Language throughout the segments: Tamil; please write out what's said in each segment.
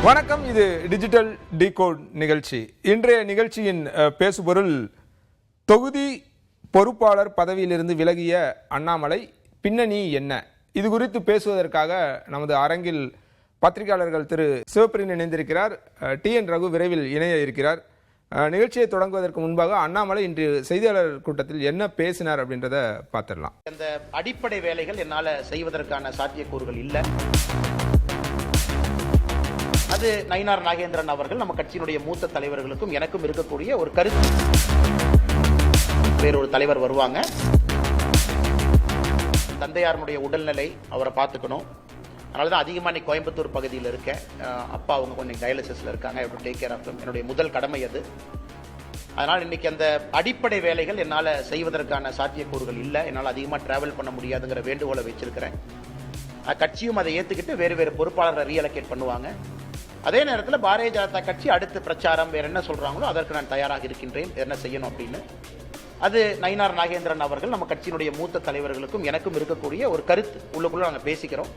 வணக்கம். இது டிஜிட்டல் டிகோட் நிகழ்ச்சி. இன்றைய நிகழ்ச்சியின் பேசுபொருள் தொகுதி பொறுப்பாளர் பதவியிலிருந்து விலகிய அண்ணாமலை பின்னணி என்ன? இது குறித்து பேசுவதற்காக நமது அரங்கில் பத்திரிகையாளர்கள் திரு சிவப்பிரியன் இணைந்திருக்கிறார். TN ரகு விரைவில் இணைய இருக்கிறார். நிகழ்ச்சியை தொடங்குவதற்கு முன்பாக அண்ணாமலை இன்று செய்தியாளர் கூட்டத்தில் என்ன பேசினார் அப்படின்றத பார்த்துடலாம். அந்த அடிப்படை வேலைகள் என்னால் செய்வதற்கான சாத்தியக்கூறுகள் இல்லை. அது நயினார் நாகேந்திரன் அவர்கள் நம்ம கட்சியினுடைய மூத்த தலைவர்களுக்கும் எனக்கும் இருக்கக்கூடிய ஒரு கருத்து. வேறொரு தலைவர் வருவாங்க, தந்தையாருடைய உடல்நிலை அவரை பார்த்துக்கணும். அதனால தான் அதிகமாக நீ கோயம்புத்தூர் பகுதியில் இருக்கேன். அப்பா அவங்க கொஞ்சம் டயாலிசிஸில் இருக்காங்க. எப்படி டேக் கேர் ஆஃப் என்னுடைய முதல் கடமை அது. அதனால் இன்னைக்கு அந்த அடிப்படை வேலைகள் என்னால் செய்வதற்கான சாத்தியக்கூறுகள் இல்லை. என்னால் அதிகமாக டிராவல் பண்ண முடியாதுங்கிற வேண்டுகோளை வச்சிருக்கிறேன். கட்சியும் அதை ஏற்றுக்கிட்டு வேறு வேறு பொறுப்பாளரை ரீஅலோகேட் பண்ணுவாங்க. அதே நேரத்தில் பாரதிய ஜனதா கட்சி அடுத்து பிரச்சாரம் வேறு என்ன சொல்கிறாங்களோ அதற்கு நான் தயாராக இருக்கின்றேன், என்ன செய்யணும் அப்படின்னு. அது நயினார் நாகேந்திரன் அவர்கள் நம்ம கட்சியினுடைய மூத்த தலைவர்களுக்கும் எனக்கும் இருக்கக்கூடிய ஒரு கருத்து. உள்ளுக்குள்ள நாங்கள் பேசிக்கிறோம்.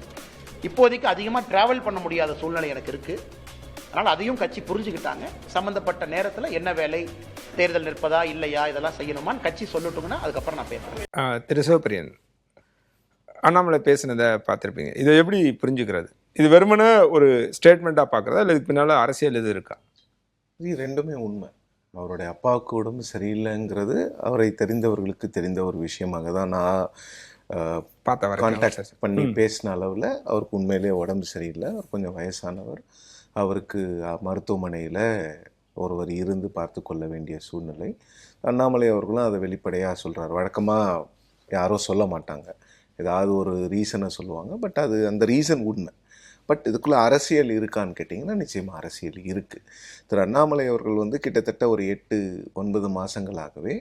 இப்போதைக்கு அதிகமாக டிராவல் பண்ண முடியாத சூழ்நிலை எனக்கு இருக்குது. அதனால் அதையும் கட்சி புரிஞ்சுக்கிட்டாங்க. சம்மந்தப்பட்ட நேரத்தில் என்ன வேலை, தேர்தல் நிற்பதா இல்லையா, இதெல்லாம் செய்யணுமான்னு கட்சி சொல்லட்டுங்கன்னா அதுக்கப்புறம் நான் பேசுகிறேன். திரு சிவப்பிரியன், அண்ணாமலை பேசினதை பார்த்துருப்பீங்க. இதை எப்படி புரிஞ்சுக்கிறது? இது வெறுமனே ஒரு ஸ்டேட்மெண்ட்டாக பார்க்குறதா இல்லை இதுக்கு பின்னால் அரசியல் இது இருக்கா? இது ரெண்டுமே உண்மை. அவருடைய அப்பாவுக்கு உடம்பு சரியில்லைங்கிறது அவரை தெரிந்தவர்களுக்கு தெரிந்த ஒரு விஷயமாக தான் நான் கான்டாக்ட் பண்ணி பேசின அளவில் அவருக்கு உண்மையிலேயே உடம்பு சரியில்லை. அவர் கொஞ்சம் வயசானவர். அவருக்கு மருத்துவமனையில் ஒருவர் இருந்து பார்த்து கொள்ள வேண்டிய சூழ்நிலை. அண்ணாமலை அவர்களும் அதை வெளிப்படையாக சொல்கிறார். வழக்கமாக யாரும் சொல்ல மாட்டாங்க, ஏதாவது ஒரு ரீசனை சொல்லுவாங்க. பட் அது அந்த ரீசன் உண்மை. பட் இதுக்குள்ளே அரசியல் இருக்கான்னு கேட்டிங்கன்னா நிச்சயமாக அரசியல் இருக்குது. திரு அண்ணாமலை அவர்கள் கிட்டத்தட்ட ஒரு 8-9 மாதங்களாகவே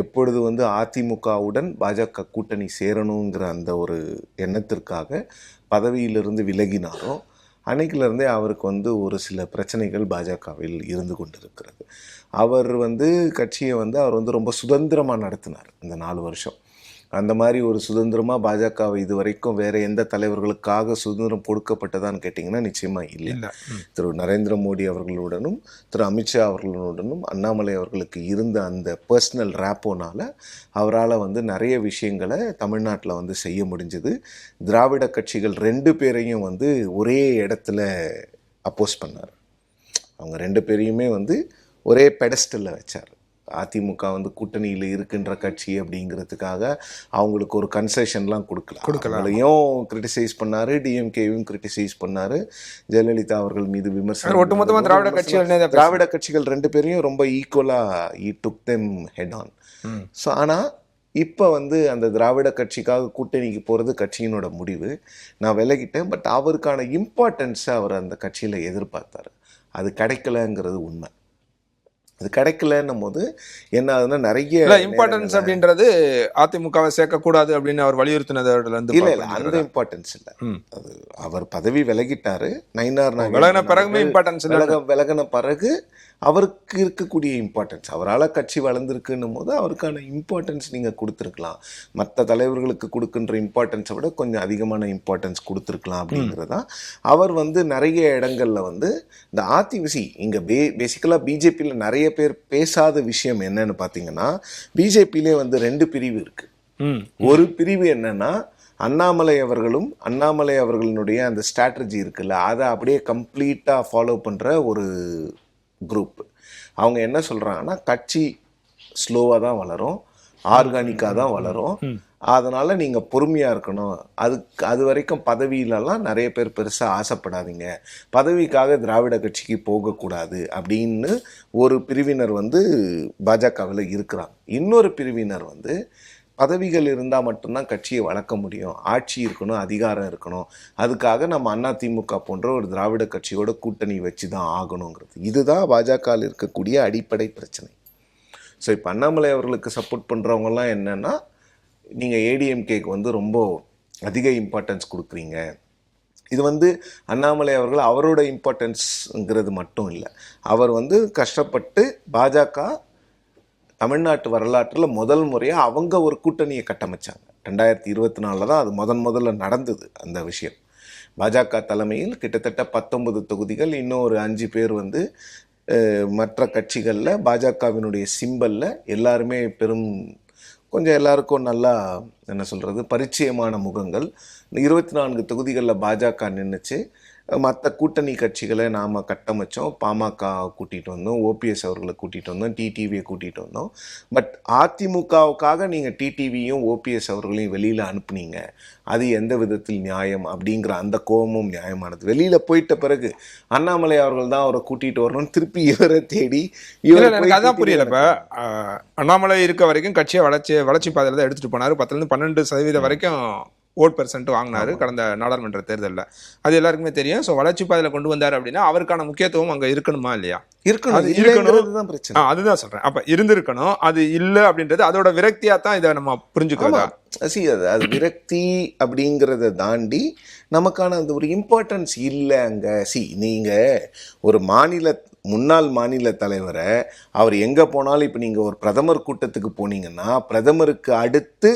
எப்பொழுது அதிமுகவுடன் பாஜக கூட்டணி சேரணுங்கிற அந்த ஒரு எண்ணத்திற்காக பதவியிலிருந்து விலகினாரோ அன்னைக்கிலேருந்தே அவருக்கு ஒரு சில பிரச்சனைகள் பாஜகவில் இருந்து கொண்டிருக்கிறது. அவர் கட்சியை அவர் ரொம்ப சுதந்திரமாக நடத்தினார் இந்த 4 வருஷம். அந்த மாதிரி ஒரு சுதந்திரமாக பாஜகவை இது வரைக்கும் வேறு எந்த தலைவர்களுக்காக சுதந்திரம் கொடுக்கப்பட்டதான்னு கேட்டிங்கன்னா நிச்சயமாக இல்லை. திரு நரேந்திர மோடி அவர்களுடனும் திரு அமித்ஷா அவர்களுடனும் அண்ணாமலை அவர்களுக்கு இருந்த அந்த பர்சனல் ரேப்போனால் அவரால் நிறைய விஷயங்களை தமிழ்நாட்டில் செய்ய முடிஞ்சது. திராவிட கட்சிகள் 2 பேரையும் ஒரே இடத்துல அப்போஸ் பண்ணார். அவங்க 2 பேரையுமே ஒரே பெடஸ்டலில் வச்சார். அதிமுக கூட்டணியில் இருக்கின்ற கட்சி அப்படிங்கிறதுக்காக அவங்களுக்கு ஒரு கன்செஷன்லாம் கொடுக்கலையும் கிரிட்டிசைஸ் பண்ணார். டிஎம்கேயும் கிரிட்டிசைஸ் பண்ணார். ஜெயலலிதா அவர்கள் மீது விமர்சனம். ஒட்டுமொத்தமாக திராவிட கட்சிகள் 2 பேரையும் ரொம்ப ஈக்குவலாக டுக் தெம் ஹெட் ஆன். ஸோ ஆனால் இப்போ அந்த திராவிட கட்சிக்காக கூட்டணிக்கு போகிறது கட்சியினோட முடிவு. நான் விலகிட்டேன். பட் அவருக்கான இம்பார்ட்டன்ஸை அவர் அந்த கட்சியில் எதிர்பார்த்தார். அது கிடைக்கலங்கிறது உண்மை. அது கிடைக்கலன்னும் போது என்ன ஆகுதுன்னா நிறைய இம்பார்ட்டன்ஸ் அப்படின்றது அதிமுகவை சேர்க்கக்கூடாது அப்படின்னு அவர் வலியுறுத்தினதுல இல்லை அந்த இம்பார்ட்டன்ஸ் இல்லை. அது அவர் பதவி விலகிட்டாரு. நயினார் விலகின பிறகு அவருக்கு இருக்கக்கூடிய இம்பார்ட்டன்ஸ், அவரால் கட்சி வளர்ந்துருக்குன்னும் போது அவருக்கான இம்பார்ட்டன்ஸ் நீங்கள் கொடுத்துருக்கலாம். மற்ற தலைவர்களுக்கு கொடுக்கின்ற இம்பார்ட்டன்ஸை விட கொஞ்சம் அதிகமான இம்பார்ட்டன்ஸ் கொடுத்துருக்கலாம் அப்படிங்கிறதான். அவர் நிறைய இடங்களில் இந்த அதிமுக இங்கே பேசிக்கலாக பிஜேபியில் நிறைய பேர் பேசாத விஷயம் என்னன்னு பார்த்தீங்கன்னா, பிஜேபியிலே 2 பிரிவு இருக்குது. ஒரு பிரிவு என்னன்னா அண்ணாமலை அவர்களுடைய அந்த ஸ்ட்ராட்டஜி இருக்குல்ல, அதை அப்படியே கம்ப்ளீட்டாக ஃபாலோ பண்ணுற ஒரு குரூப். அவங்க என்ன சொல்கிறாங்கன்னா, கட்சி ஸ்லோவாக தான் வளரும், ஆர்கானிக்காக தான் வளரும், அதனால் நீங்கள் பொறுமையாக இருக்கணும், அது வரைக்கும் பதவியிலலாம் நிறைய பேர் பெருசாக ஆசைப்படாதீங்க, பதவிக்காக திராவிட கட்சிக்கு போகக்கூடாது அப்படின்னு ஒரு பிரிவினர் பாஜகவில் இருக்கிறாங்க. இன்னொரு பிரிவினர் பதவிகள் இருந்தால் மட்டும்தான் கட்சியை வளர்க்க முடியும், ஆட்சி இருக்கணும், அதிகாரம் இருக்கணும், அதுக்காக நம்ம அதிமுக போன்ற ஒரு திராவிட கட்சியோட கூட்டணி வச்சு தான் ஆகணுங்கிறது. இதுதான் பாஜகவில் இருக்கக்கூடிய அடிப்படை பிரச்சனை. ஸோ இப்போ அண்ணாமலை அவர்களுக்கு சப்போர்ட் பண்ணுறவங்கலாம் என்னென்னா, நீங்கள் ஏடிஎம்கேக்கு ரொம்ப அதிக இம்பார்ட்டன்ஸ் கொடுக்குறீங்க. இது அண்ணாமலை அவர்கள் அவரோட இம்பார்ட்டன்ஸுங்கிறது மட்டும் இல்லை. அவர் கஷ்டப்பட்டு பாஜக தமிழ்நாட்டு வரலாற்றில் முதல் முறையாக அவங்க ஒரு கூட்டணியை கட்டமைச்சாங்க. 2024 தான் அது முதல்ல நடந்தது அந்த விஷயம். பாஜக தலைமையில் கிட்டத்தட்ட 19 தொகுதிகள், இன்னொரு 5 பேர் வந்து மற்ற கட்சிகளில் பாஜகவினுடைய சிம்பலில் எல்லாருமே கொஞ்சம் எல்லாருக்கும் நல்லா என்ன சொல்கிறது பரிச்சயமான முகங்கள். 24 தொகுதிகளில் பாஜக நின்றுச்சு. மற்ற கூட்டணி கட்சிகளை நாம் கட்டமைச்சோம். பாமக கூட்டிகிட்டு வந்தோம், ஓபிஎஸ் அவர்களை கூட்டிகிட்டு வந்தோம், டிடிவியை கூட்டிகிட்டு வந்தோம். பட் அதிமுகவுக்காக நீங்கள் டிடிவியும் ஓபிஎஸ் அவர்களையும் வெளியில் அனுப்புனீங்க, அது எந்த விதத்தில் நியாயம் அப்படிங்கிற அந்த கோபமும் நியாயமானது. வெளியில் போயிட்ட பிறகு அண்ணாமலை அவர்கள் தான் அவரை கூட்டிகிட்டு வரணும்னு திருப்பி இவரை தேடி எனக்கு அதான் புரியல. இப்போ அண்ணாமலை இருக்க வரைக்கும் கட்சியை வளர்ச்சி பாதையில் தான் எடுத்துகிட்டு போனார். 10% 12% வரைக்கும் ஓட் பெர்சன்ட் வாங்கினாரு கடந்த நாடாளுமன்ற தேர்தலில். அது எல்லாருக்குமே தெரியும். ஸோ வளர்ச்சி பாதையில் கொண்டு வந்தார் அப்படின்னா அவருக்கான முக்கியத்துவம் அங்கே இருக்கணுமா இல்லையா? இருக்கணும். அதுதான் சொல்றேன். அப்ப இருந்திருக்கணும். அது இல்லை அப்படின்றது அதோட விரக்தியா தான் இதை நம்ம புரிஞ்சுக்கிறதா? அது விரக்தி அப்படிங்கிறத தாண்டி நமக்கான அந்த ஒரு இம்பார்ட்டன்ஸ் இல்லை அங்க. நீங்க ஒரு முன்னாள் மாநில தலைவரை அவர் எங்க போனாலும் இப்ப நீங்க ஒரு பிரதமர் கூட்டத்துக்கு போனீங்கன்னா பிரதமருக்கு அடுத்து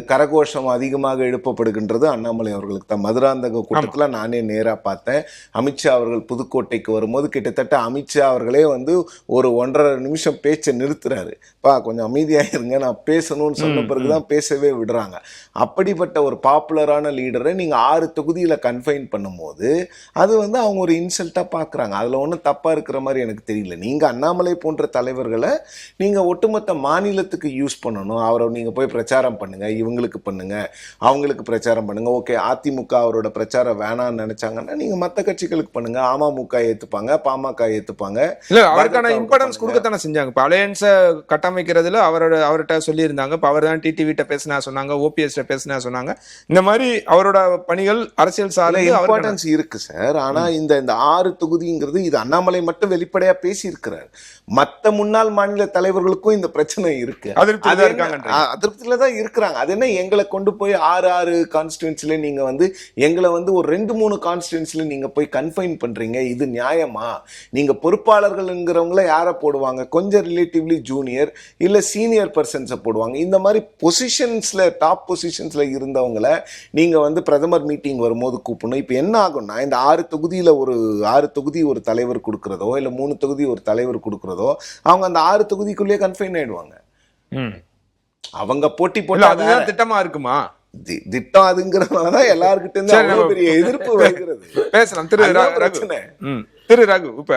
கரகோஷம் அதிகமாக எழுப்பப்படுகின்றது அண்ணாமலை அவர்களுக்கு தான். மதுராந்தக கூட்டத்தில் நானே நேராக பார்த்தேன். அமித்ஷா அவர்கள் புதுக்கோட்டைக்கு வரும்போது கிட்டத்தட்ட அமித்ஷா அவர்களே வந்து ஒரு 1.5 நிமிஷம் பேச்சை நிறுத்துறாரு. கொஞ்சம் அமைதியாக இருங்க, நான் பேசணும்னு சொன்ன பிறகுதான் பேசவே விடுறாங்க. அப்படிப்பட்ட ஒரு பாப்புலரான லீடரை நீங்கள் 6 தொகுதியில் கன்ஃபைன் பண்ணும்போது அது வந்து அவங்க ஒரு இன்சல்ட்டாக பார்க்குறாங்க. அதில் ஒன்றும் தப்பாக இருக்கிற மாதிரி எனக்கு தெரியல. நீங்கள் அண்ணாமலை போன்ற தலைவர்களை நீங்கள் ஒட்டுமொத்த மாநிலத்துக்கு யூஸ் பண்ணணும். அவரை நீங்கள் போய் பிரச்சாரம் பண்ணுங்க, இவங்களுக்கு பண்ணுங்க, அவங்களுக்கு பிரச்சாரம் பண்ணுங்க. ஓகே, அதிமுக அவரோட பிரச்சாரம் வேணான்னு நினைச்சாங்கன்னா நீங்க மற்ற கட்சிகளுக்கு பண்ணுங்க. அமமுக ஏத்துப்பாங்க, பாமக ஏத்துப்பாங்க. இல்ல, அவருக்கான இம்பார்ட்டன்ஸ் கொடுக்கத்தானே செஞ்சாங்க. இப்போ அலையன்ஸை கட்டமைக்கிறதுல அவர்கிட்ட சொல்லியிருந்தாங்க. இப்போ அவர் தான் டிடிவிட்ட பேசினா சொன்னாங்க, ஓபிஎஸ் பேசினா சொன்னாங்க. இந்த மாதிரி அவரோட பணிகள் அரசியல் சார்ந்த இம்பார்ட்டன்ஸ் இருக்கு சார். ஆனா இந்த 6 தொகுதிங்கிறது இது அண்ணாமலை மட்டும் வெளிப்படையா பேசி இருக்கிறார். மற்ற முன்னாள் மாநில தலைவர்களுக்கும் இந்த பிரச்சனை இருக்கு. அதிருப்தியில தான் இருக்கிறாங்க. அது என்ன, எங்களை கொண்டு போய் 6 கான்ஸ்டிட்யூன்சில நீங்க வந்து எங்களை வந்து ஒரு 2-3 கான்ஸ்டிட்யூன்சில நீங்க போய் கன்ஃபைன் பண்றீங்க, இது நியாயமா? நீங்க பொறுப்பாளர்கள்ங்கிறவங்கள யாரை போடுவாங்க? கொஞ்சம் ரிலேட்டிவ்லி ஜூனியர் இல்ல சீனியர் பர்சன்ஸை போடுவாங்க. இந்த மாதிரி பொசிஷன்ஸ்ல டாப் பொசிஷன்ஸ்ல இருந்தவங்கள நீங்க வந்து பிரதமர் மீட்டிங் வரும்போது கூப்பிடணும். இப்ப என்ன ஆகும்னா, இந்த 6 தொகுதியில ஒரு 6 தொகுதி ஒரு தலைவர் கொடுக்கறதோ இல்ல 3 தொகுதி ஒரு தலைவர் கொடுக்கறதோ அவங்க அந்த 6 தொகுதிக்குள்ளேயே கன்ஃபைன் ஆயிடுவாங்க. அவங்க போட்டி அதுதான் திட்டமா இருக்குமா? திட்டம் அதுங்கிறதுனாலதான் எல்லாருக்கிட்ட இருந்து பெரிய எதிர்ப்பு வருகிறது. பேசலாம். திரு ரகு, இப்ப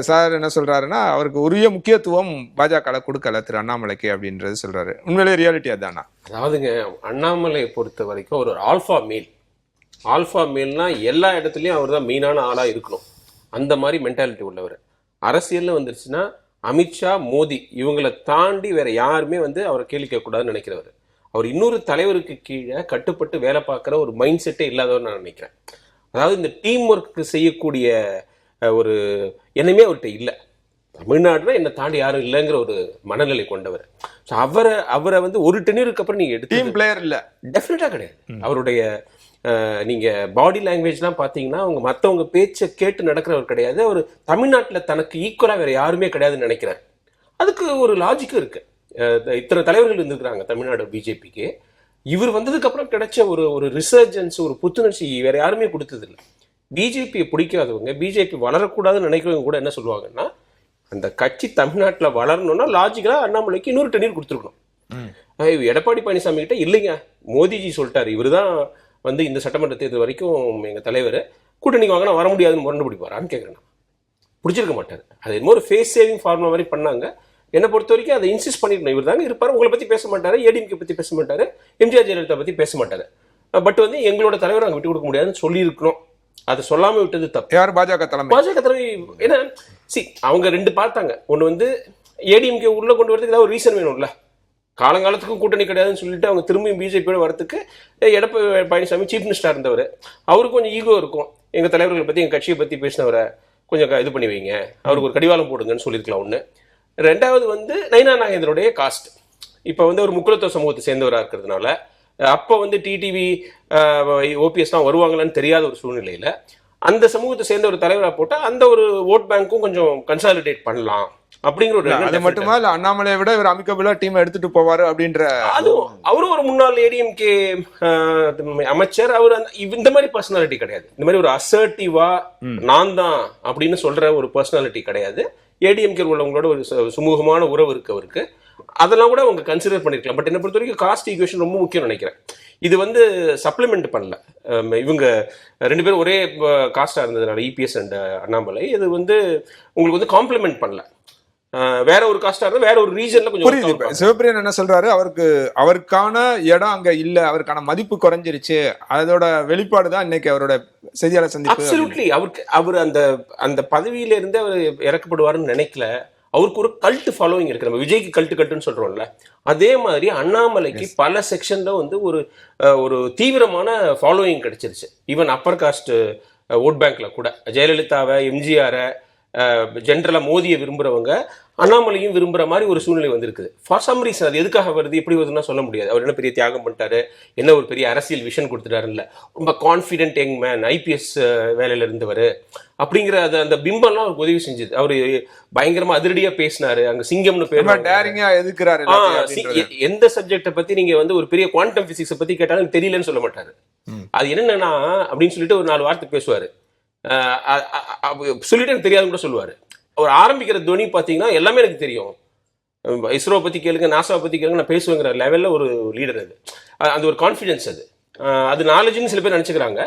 சார் என்ன சொல்றாருன்னா அவருக்கு உரிய முக்கியத்துவம் பாஜக கொடுக்கல திரு அண்ணாமலைக்கு அப்படின்றது சொல்றாரு. உண்மையிலே ரியாலிட்டி அதானா? அதாவதுங்க, அண்ணாமலையை பொறுத்த வரைக்கும் ஒரு ஆல்ஃபா மேல்னா எல்லா இடத்துலயும் அவர் தான் மெயினான ஆளா இருக்கணும். அந்த மாதிரி மென்டாலிட்டி உள்ளவர். அரசியல்ல வந்துருச்சுன்னா அமித்ஷா, மோடி இவங்களை தாண்டி வேற யாருமே வந்து அவரை கேள்வி கேட்கக்கூடாதுன்னு நினைக்கிறவர். அவர் இன்னொரு தலைவருக்கு கீழே கட்டுப்பட்டு வேலை பார்க்குற ஒரு மைண்ட் செட்டே இல்லாதவர் நான் நினைக்கிறேன். அதாவது இந்த டீம் ஒர்க்கு செய்யக்கூடிய ஒரு எண்ணமே அவர்கிட்ட இல்லை. தமிழ்நாடுல என்னை தாண்டி யாரும் இல்லைங்கிற ஒரு மனநிலை கொண்டவர். ஸோ அவரை வந்து ஒரு டென்யூருக்கு அப்புறம் நீங்க எடுத்து டீம் பிளேயர் இல்லை, டெஃபினட்டா கிடையாது. அவருடைய நீங்க பாடி லாங்குவேஜ்லாம் பார்த்தீங்கன்னா அவங்க மற்றவங்க பேச்சை கேட்டு நடக்கிறவர் கிடையாது. அவர் தமிழ்நாட்டில் தனக்கு ஈக்குவலா வேற யாருமே கிடையாதுன்னு நினைக்கிறார். அதுக்கு ஒரு லாஜிக்கும் இருக்கு. இத்தனை தலைவர்கள் இருந்திருக்கிறாங்க தமிழ்நாடு பிஜேபிக்கு. இவர் வந்ததுக்கு அப்புறம் கிடைச்ச ஒரு ரிசர்ஜன்ஸ், ஒரு புத்துணர்ச்சி வேற யாருமே கொடுத்தது இல்லை. பிஜேபியை பிடிக்காதவங்க, பிஜேபி வளரக்கூடாதுன்னு நினைக்கிறவங்க கூட என்ன சொல்லுவாங்கன்னா, அந்த கட்சி தமிழ்நாட்டில் வளரணும்னா லாஜிக்கலா அண்ணாமலைக்கு இன்னொரு டென்யூர் கொடுத்துருக்கணும். எடப்பாடி பழனிசாமி கிட்ட இல்லைங்க, மோடிஜி சொல்லிட்டாரு, இவர் தான் வந்து இந்த சட்டமன்ற தேர்தல் வரைக்கும் எங்க தலைவர், கூட்டணிக்கு வாங்கினா வர முடியாதுன்னு முரண்டு பிடிப்பாரான்னு கேட்குறேன். பிடிச்சிருக்க மாட்டார். அது என்னமோ ஒரு ஃபேஸ் சேவிங் ஃபார்முலா மாதிரி பண்ணாங்க. என்னை பொறுத்த வரைக்கும் அதை இன்சிஸ்ட் பண்ணிருக்கணும். இவர் தாங்க இருப்பாரு, உங்களை பத்தி பேச மாட்டாரு, ஏடிஎம்கே பத்தி பேச மாட்டாரு, எம்ஜிஆர் ஜெயலலிதா பத்தி பேச மாட்டாரு. பட் வந்து எங்களோட தலைவர் அங்கே விட்டு கொடுக்க முடியாதுன்னு சொல்லியிருக்கணும். அதை சொல்லாம விட்டது தப்பு. யார்? பாஜக தலைமை. ஏன்னா அவங்க 2 பார்த்தாங்க. ஒன்று வந்து ஏடிஎம்கே உள்ள கொண்டு வரதுக்கு ஏதாவது ஒரு ரீசன் வேணும்ல. காலங்காலத்துக்கும் கூட்டணி கிடையாதுன்னு சொல்லிட்டு அவங்க திரும்பியும் பிஜேபியோட வரத்துக்கு எடப்பாடி பழனிசாமி சீஃப் மினிஸ்டரா இருந்தவர். அவருக்கு கொஞ்சம் ஈகோ இருக்கும். எங்க தலைவர்களை பத்தி, எங்க கட்சியை பத்தி பேசினவரை கொஞ்சம் இது பண்ணி வைங்க, அவருக்கு ஒரு கடிவாளம் போடுங்கன்னு சொல்லியிருக்கலாம் ஒண்ணு. 2வது வந்து நயினா நாகேந்திரோடைய காஸ்ட். இப்ப வந்து ஒரு முக்குலத்துவ சமூகத்தை சேர்ந்தவராக இருக்கிறதுனால அப்ப வந்து டிடிவி ஓபிஎஸ் தான் வருவாங்களான்னு தெரியாத ஒரு சூழ்நிலையில அந்த சமூகத்தை சேர்ந்த ஒரு தலைவராக போட்டா அந்த ஒரு ஓட் பேங்க்கும் கொஞ்சம் கன்சாலிடேட் பண்ணலாம் அப்படிங்கிற ஒரு அது மட்டுமா இல்ல அண்ணாமலையை விட இவர் அமிக்கபிளா டீம் எடுத்துட்டு போவாரு அப்படின்ற அதுவும் அவரும் ஒரு முன்னாள் ஏடிஎம்கே அமைச்சர். அவர் இந்த மாதிரி பர்சனாலிட்டி கிடையாது. இந்த மாதிரி ஒரு அசர்ட்டிவா நான் தான் அப்படின்னு சொல்ற ஒரு பர்சனாலிட்டி கிடையாது. ஏடிஎம்கே உள்ளவங்களோட ஒரு சுமூகமான உறவு இருக்கு அவருக்கு. அதெல்லாம் கூட அவங்க கன்சிடர் பண்ணிருக்கலாம். பட் என்ன பொறுத்த வரைக்கும் காஸ்ட் ஈக்குவேஷன் ரொம்ப முக்கியம் நினைக்கிறேன். இது வந்து சப்ளிமெண்ட் பண்ணல. இவங்க 2 பேரும் ஒரே காஸ்டா இருந்ததுனால இபிஎஸ் அண்ட் அண்ணாமலை இது வந்து உங்களுக்கு வந்து காம்ப்ளிமெண்ட் பண்ணல. வேற ஒரு காஸ்டா இருந்தா வேற ஒரு ரீஜன்ல கொஞ்சம் புரியுது. சிவபிரியன் என்ன சொல்றாரு, அவருக்கான இடம் அங்க இல்ல, அவருக்கான மதிப்பு குறைஞ்சிருச்சு, அதோட வெளிப்பாடு தான் இன்னைக்கு அவரோட செய்தியாளர் சந்திப்பு. அப்சல்யூட்லி அவர் அந்த பதவியில இருந்து அவர் இறக்கப்படுவாருன்னு நினைக்கல. அவருக்கு ஒரு கல்ட் ஃபாலோவிங் இருக்கு. நம்ம விஜய்க்கு கல்ட்டுன்னு சொல்றோம்ல, அதே மாதிரி அண்ணாமலைக்கு பல செக்ஷன்ல வந்து ஒரு தீவிரமான ஃபாலோவிங் கிடைச்சிருச்சு. ஈவன் அப்பர் காஸ்ட் ஓட் பேங்க்ல கூட ஜெயலலிதாவை, எம்ஜிஆரை, ஜென்ரலா மோதியை விரும்புறவங்க அண்ணாமலையும் விரும்புற மாதிரி ஒரு சூழ்நிலை வந்திருக்குது. ஃபார் சம் ரீசன் அது எதுக்காக வருது, எப்படி வருதுன்னா சொல்ல முடியாது. அவர் என்ன பெரிய தியாகம் பண்ணிட்டாரு, என்ன ஒரு பெரிய அரசியல் விஷன் கொடுத்துட்டாரு இல்ல, ரொம்ப கான்ஃபிடென்ட் யங் மேன், ஐபிஎஸ் வேலையில இருந்தவர் அப்படிங்கிற அந்த பிம்பம்லாம் அவருக்கு உதவி செஞ்சது. அவரு பயங்கரமா அதிரடியா பேசினாரு. அங்க சிங்கம்னு பேர் டேரிங்கா எதுக்குறாரு. எந்த சப்ஜெக்ட பத்தி நீங்க வந்து ஒரு பெரிய குவாண்டம் பிசிக்ஸ் பத்தி கேட்டாலும் தெரியலன்னு சொல்ல மாட்டாரு. அது என்னன்னா அப்படின்னு சொல்லிட்டு ஒரு 4 வார்த்தை பேசுவாரு. சொல்லிட்டு எனக்கு தெரியாதுன்னு கூட சொல்லுவாரு. அவர் ஆரம்பிக்கிற துவனி பாத்தீங்கன்னா எல்லாமே எனக்கு தெரியும், இஸ்ரோ பத்தி கேளுங்க, நாசாவை பத்தி கேளுங்க, நான் பேசுவேங்கிற லெவல்ல ஒரு லீடர். அது ஒரு கான்ஃபிடன்ஸ். அது நாலேஜ்னு சில பேர் நினைச்சுக்கிறாங்க.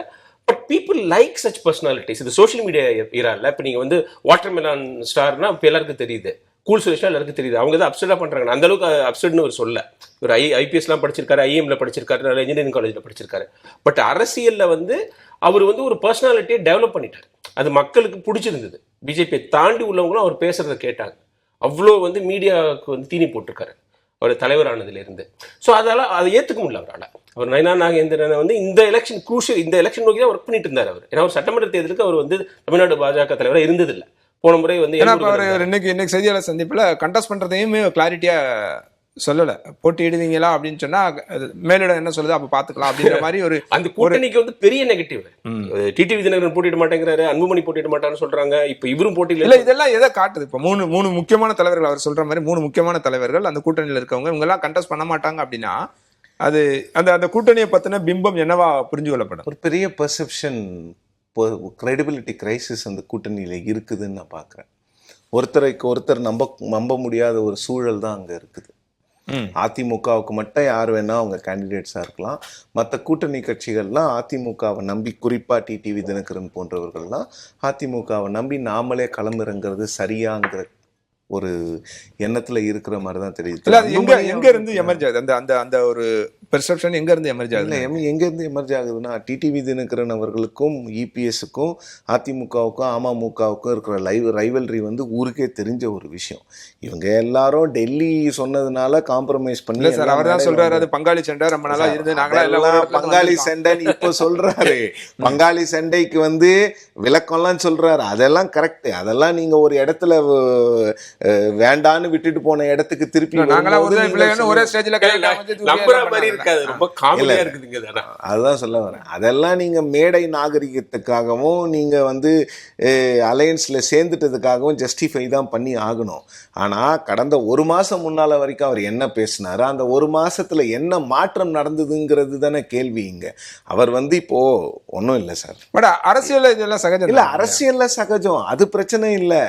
But people like such personalities. இது சோஷியல் மீடியா இரால. இப்போ நீங்க வந்து வாட்டர் மெலான் ஸ்டார்னா இப்போ எல்லாருக்கும் தெரியுது, கூல் சுரேஷ்னா எல்லாருக்கும் தெரியுது. அவங்க தான் அப்செட்டா பண்றாங்க. அந்த அளவுக்கு அப்செட்னு ஒரு சொல்ல. ஒரு ஐபிஎஸ்லாம் படிச்சிருக்காரு, ஐஎம்ல படிச்சிருக்காரு, நல்ல இன்ஜினியரிங் காலேஜ்ல படிச்சிருக்காரு. பட் அரசியல்ல வந்து அவர் வந்து ஒரு பர்சனாலிட்டியை டெவலப் பண்ணிட்டார். அது மக்களுக்கு பிடிச்சிருந்தது. பிஜேபியை தாண்டி உள்ளவங்களும் அவர் பேசுறதை கேட்டாங்க. அவ்வளோ வந்து மீடியாவுக்கு வந்து தீனி போட்டிருக்காரு அவர் தலைவரானதுல இருந்து. ஸோ அதெல்லாம் அதை ஏற்றுக்க முடியல அவரால். அவர் நயனா நாகேந்திரனை வந்து இந்த எலெக்ஷன் நோக்கி தான் ஒர்க் பண்ணிட்டு இருந்தார் அவர். ஏன்னா ஒரு சட்டமன்ற தேர்தலுக்கு அவர் வந்து தமிழ்நாடு பாஜக தலைவராக இருந்ததில்லை. போன முறை வந்து இன்னைக்கு செய்தியாளர் சந்திப்புல கண்டெஸ்ட் பண்றதையுமே கிளாரிட்டியா சொல்லல. போட்டியிடுவீங்களா அப்படின்னு சொன்னா மேலிடம் என்ன சொல்லுது அப்ப பாத்துக்கலாம் அப்படிங்கிற மாதிரி ஒரு அந்த கூட்டணிக்கு வந்து பெரிய நெகட்டிவ். டிடிவி தினகரன் போட்டியிட மாட்டேங்கிறாரு, அன்புமணி போட்டியிட மாட்டான்னு சொல்றாங்க. இப்ப இவரும் போட்டியில இல்ல. இதெல்லாம் எதை காட்டுது? இப்ப மூணு முக்கியமான தலைவர்கள், அவர் சொல்ற மாதிரி 3 முக்கியமான தலைவர்கள் அந்த கூட்டணியில இருக்கவங்க, இவங்க எல்லாம் கண்டெஸ்ட் பண்ண மாட்டாங்க அப்படின்னா அது அந்த கூட்டணியை பத்தின பிம்பம் என்னவா புரிஞ்சு கொள்ளப்படும்? ஒரு பெரிய பெர்செப்ஷன், கிரெடிபிலிட்டி கிரைசிஸ் அந்த கூட்டணியில இருக்குதுன்னு நான் பாக்குறேன். ஒருத்தர் நம்ப முடியாத ஒரு சூழல் தான் அங்க இருக்குது. அதிமுகவுக்கு மட்டும் யார் வேணா அவங்க கேண்டிடேட்ஸா இருக்கலாம். மற்ற கூட்டணி கட்சிகள்லாம் அதிமுகவை நம்பி, குறிப்பா டிடிவி தினகரன் போன்றவர்கள்லாம் அதிமுகவை நம்பி நாமளே களமிறங்கிறது சரியாங்கிற ஒரு எண்ணத்துல இருக்கிற மாதிரி தான் தெரியுது. எங்க இருந்து எமர்ஜ் ஆகுது அந்த ஒரு பெர்செப்ஷன்? எங்க இருந்து எமர்ஜ் ஆகுது? எங்க இருந்து எமர்ஜ் ஆகுதுன்னா, டிடிவி தினகரன் அவர்களுக்கும் இபிஎஸ்க்கும் அதிமுகவுக்கும் அமமுகவுக்கும் இருக்கிற ரைவல்ரி வந்து ஊருக்கே தெரிஞ்ச ஒரு விஷயம். இவங்க எல்லாரும் டெல்லி சொன்னதுனால காம்ப்ரமைஸ் பண்ணி சார் அவர் தான் சொல்றாரு அது பங்காளி சண்டை ரொம்ப நாளா இருந்து நாங்களா பங்காளி சண்டைன்னு இப்ப சொல்றாரு. பங்காளி சண்டைக்கு வந்து விளக்கம்லாம் சொல்றாரு. அதெல்லாம் கரெக்ட். அதெல்லாம் நீங்க ஒரு இடத்துல வேண்டான்னு விட்டுட்டு போன இடத்துக்கு திருப்பி ஒரே ஸ்டேஜ்ல அதுதான் சொல்ல வரேன். அதெல்லாம் நீங்க மேடை நாகரிகத்துக்காகவும் நீங்க வந்து அலையன்ஸ்ல சேர்ந்துட்டதுக்காகவும் ஜஸ்டிஃபை தான் பண்ணி ஆகணும். ஆனா கடந்த 1 மாசம் முன்னால வரைக்கும் அவர் என்ன பேசினாரு, அந்த 1 மாசத்துல என்ன மாற்றம் நடந்ததுங்கிறது தானே கேள்வி. இங்க அவர் வந்து இப்போ ஒன்றும் இல்லை சார். பட் அரசியல் இதெல்லாம் சகஜம் இல்ல, அரசியல்ல சகஜம், அது பிரச்சனை இல்லை.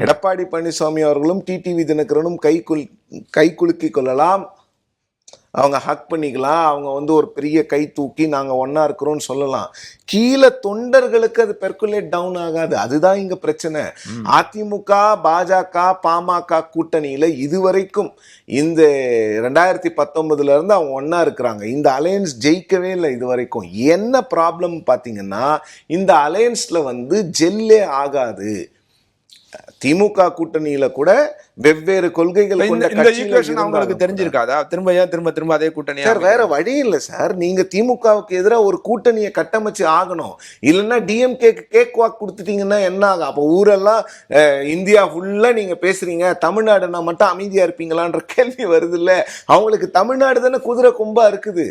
எடப்பாடி பழனிசாமி அவர்களும் டிடிவி தினகரனும் கை குலுக்கி கொள்ளலாம், அவங்க ஹக் பண்ணிக்கலாம், அவங்க வந்து ஒரு பெரிய கை தூக்கி நாங்க ஒன்னா இருக்கிறோம்னு சொல்லலாம். கீழே தொண்டர்களுக்கு அது பெர்குலேட் டவுன் ஆகாது. அதுதான் இங்க பிரச்சனை. அதிமுக, பாஜக, பாமக கூட்டணியில இதுவரைக்கும் இந்த 2019 இருந்து அவங்க ஒன்னா இருக்கிறாங்க. இந்த அலையன்ஸ் ஜெயிக்கவே இல்லை இதுவரைக்கும். என்ன ப்ராப்ளம் பாத்தீங்கன்னா, இந்த அலையன்ஸ்ல வந்து ஜெல்லே ஆகாது. திமுக கூட்டணியில கூட வெவ்வேறு கொள்கைகள் அவங்களுக்கு தெரிஞ்சிருக்காதா? திரும்ப அதே கூட்டணி சார், வேற வழி இல்லை சார். நீங்க திமுகவுக்கு எதிராக ஒரு கூட்டணியை கட்டமைச்சு ஆகணும். இல்லைன்னா டிஎம்கே கேக் வாக் கொடுத்துட்டீங்கன்னா என்ன ஆகும்? அப்போ ஊரெல்லாம் இந்தியா ஃபுல்லா நீங்க பேசுறீங்க, தமிழ்நாடுனா மட்டும் அமைதியா இருப்பீங்களான்ற கேள்வி வருது இல்ல. அவங்களுக்கு தமிழ்நாடு தானே குதிரை கொம்பா இருக்குது.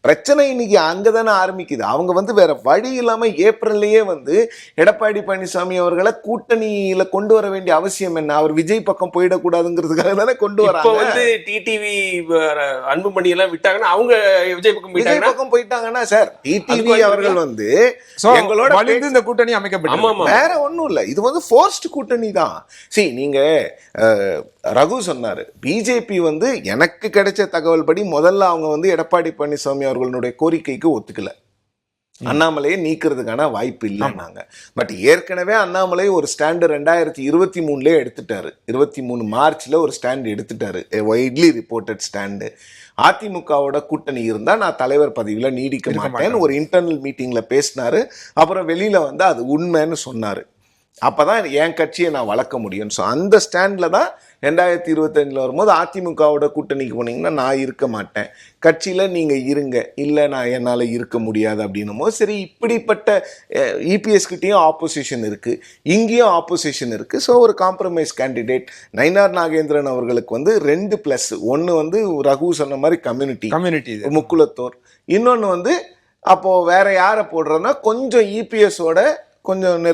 பிரச்சனை இன்னைக்கு அங்கதானே ஆரம்பிக்குது. அவங்க வந்து வேற வழி இல்லாம ஏப்ரல்லையே வந்து எடப்பாடி பழனிசாமி அவர்களை கூட்டணியில கொண்டு வர வேண்டிய அவசியம் என்ன? அவர் விஜய் பக்கம் போயிடக்கூடாதுங்கிறதுக்காக தானே கொண்டு வராங்க. வந்து டிடிவி அன்புமணி எல்லாம் விட்டாங்கன்னா அவங்க விஜய் பக்கம் போயிட்டாங்கன்னா சார், டிடிவி அவர்கள் வந்து எங்களோட இந்த கூட்டணி அமைக்கப்பட்டது வேற ஒண்ணும் இல்ல. இது வந்து ஃபோர்ஸ்ட் கூட்டணி தான். சரி, நீங்க ரகு சொன்னாரு, பிஜேபி வந்து எனக்கு கிடைச்ச தகவல் படி முதல்ல அவங்க வந்து எடப்பாடி பழனிசாமி அவர்களுடைய கோரிக்கைக்கு ஒத்துக்கல. அண்ணாமலையை நீக்கிறதுக்கான வாய்ப்பு இல்லைன்னாங்க. பட் ஏற்கனவே அண்ணாமலை ஒரு ஸ்டாண்டு 2023 எடுத்துட்டாரு. 23 மார்ச்ல ஒரு ஸ்டாண்ட் எடுத்துட்டாரு, வைட்லி ரிப்போர்ட்டட் ஸ்டாண்டு. அதிமுகவோட கூட்டணி இருந்தா நான் தலைவர் பதவியில நீடிக்க மாட்டேன்னு ஒரு இன்டர்னல் மீட்டிங்ல பேசினாரு. அப்புறம் வெளியில வந்து அது உண்மைன்னு சொன்னாரு. அப்பதான் என் கட்சியை நான் வளர்க்க முடியும். ஸோ அந்த ஸ்டாண்ட்ல தான் 2025 வரும்போது அதிமுகவோட கூட்டணிக்கு போனீங்கன்னா நான் இருக்க மாட்டேன், கட்சியில நீங்க இருங்க, இல்லை நான் என்னால் இருக்க முடியாது அப்படின்னும் போது சரி, இப்படிப்பட்ட இபிஎஸ் கிட்டையும் ஆப்போசிஷன் இருக்கு, இங்கேயும் ஆப்போசிஷன் இருக்கு. ஸோ ஒரு காம்ப்ரமைஸ் கேண்டிடேட் நயினார் நாகேந்திரன் அவர்களுக்கு வந்து 2+. ஒன்று வந்து ரகு சொன்ன மாதிரி கம்யூனிட்டி முக்குலத்தோர், இன்னொன்று வந்து அப்போ வேற யாரை போடுறோன்னா கொஞ்சம் இபிஎஸோட கொஞ்சம்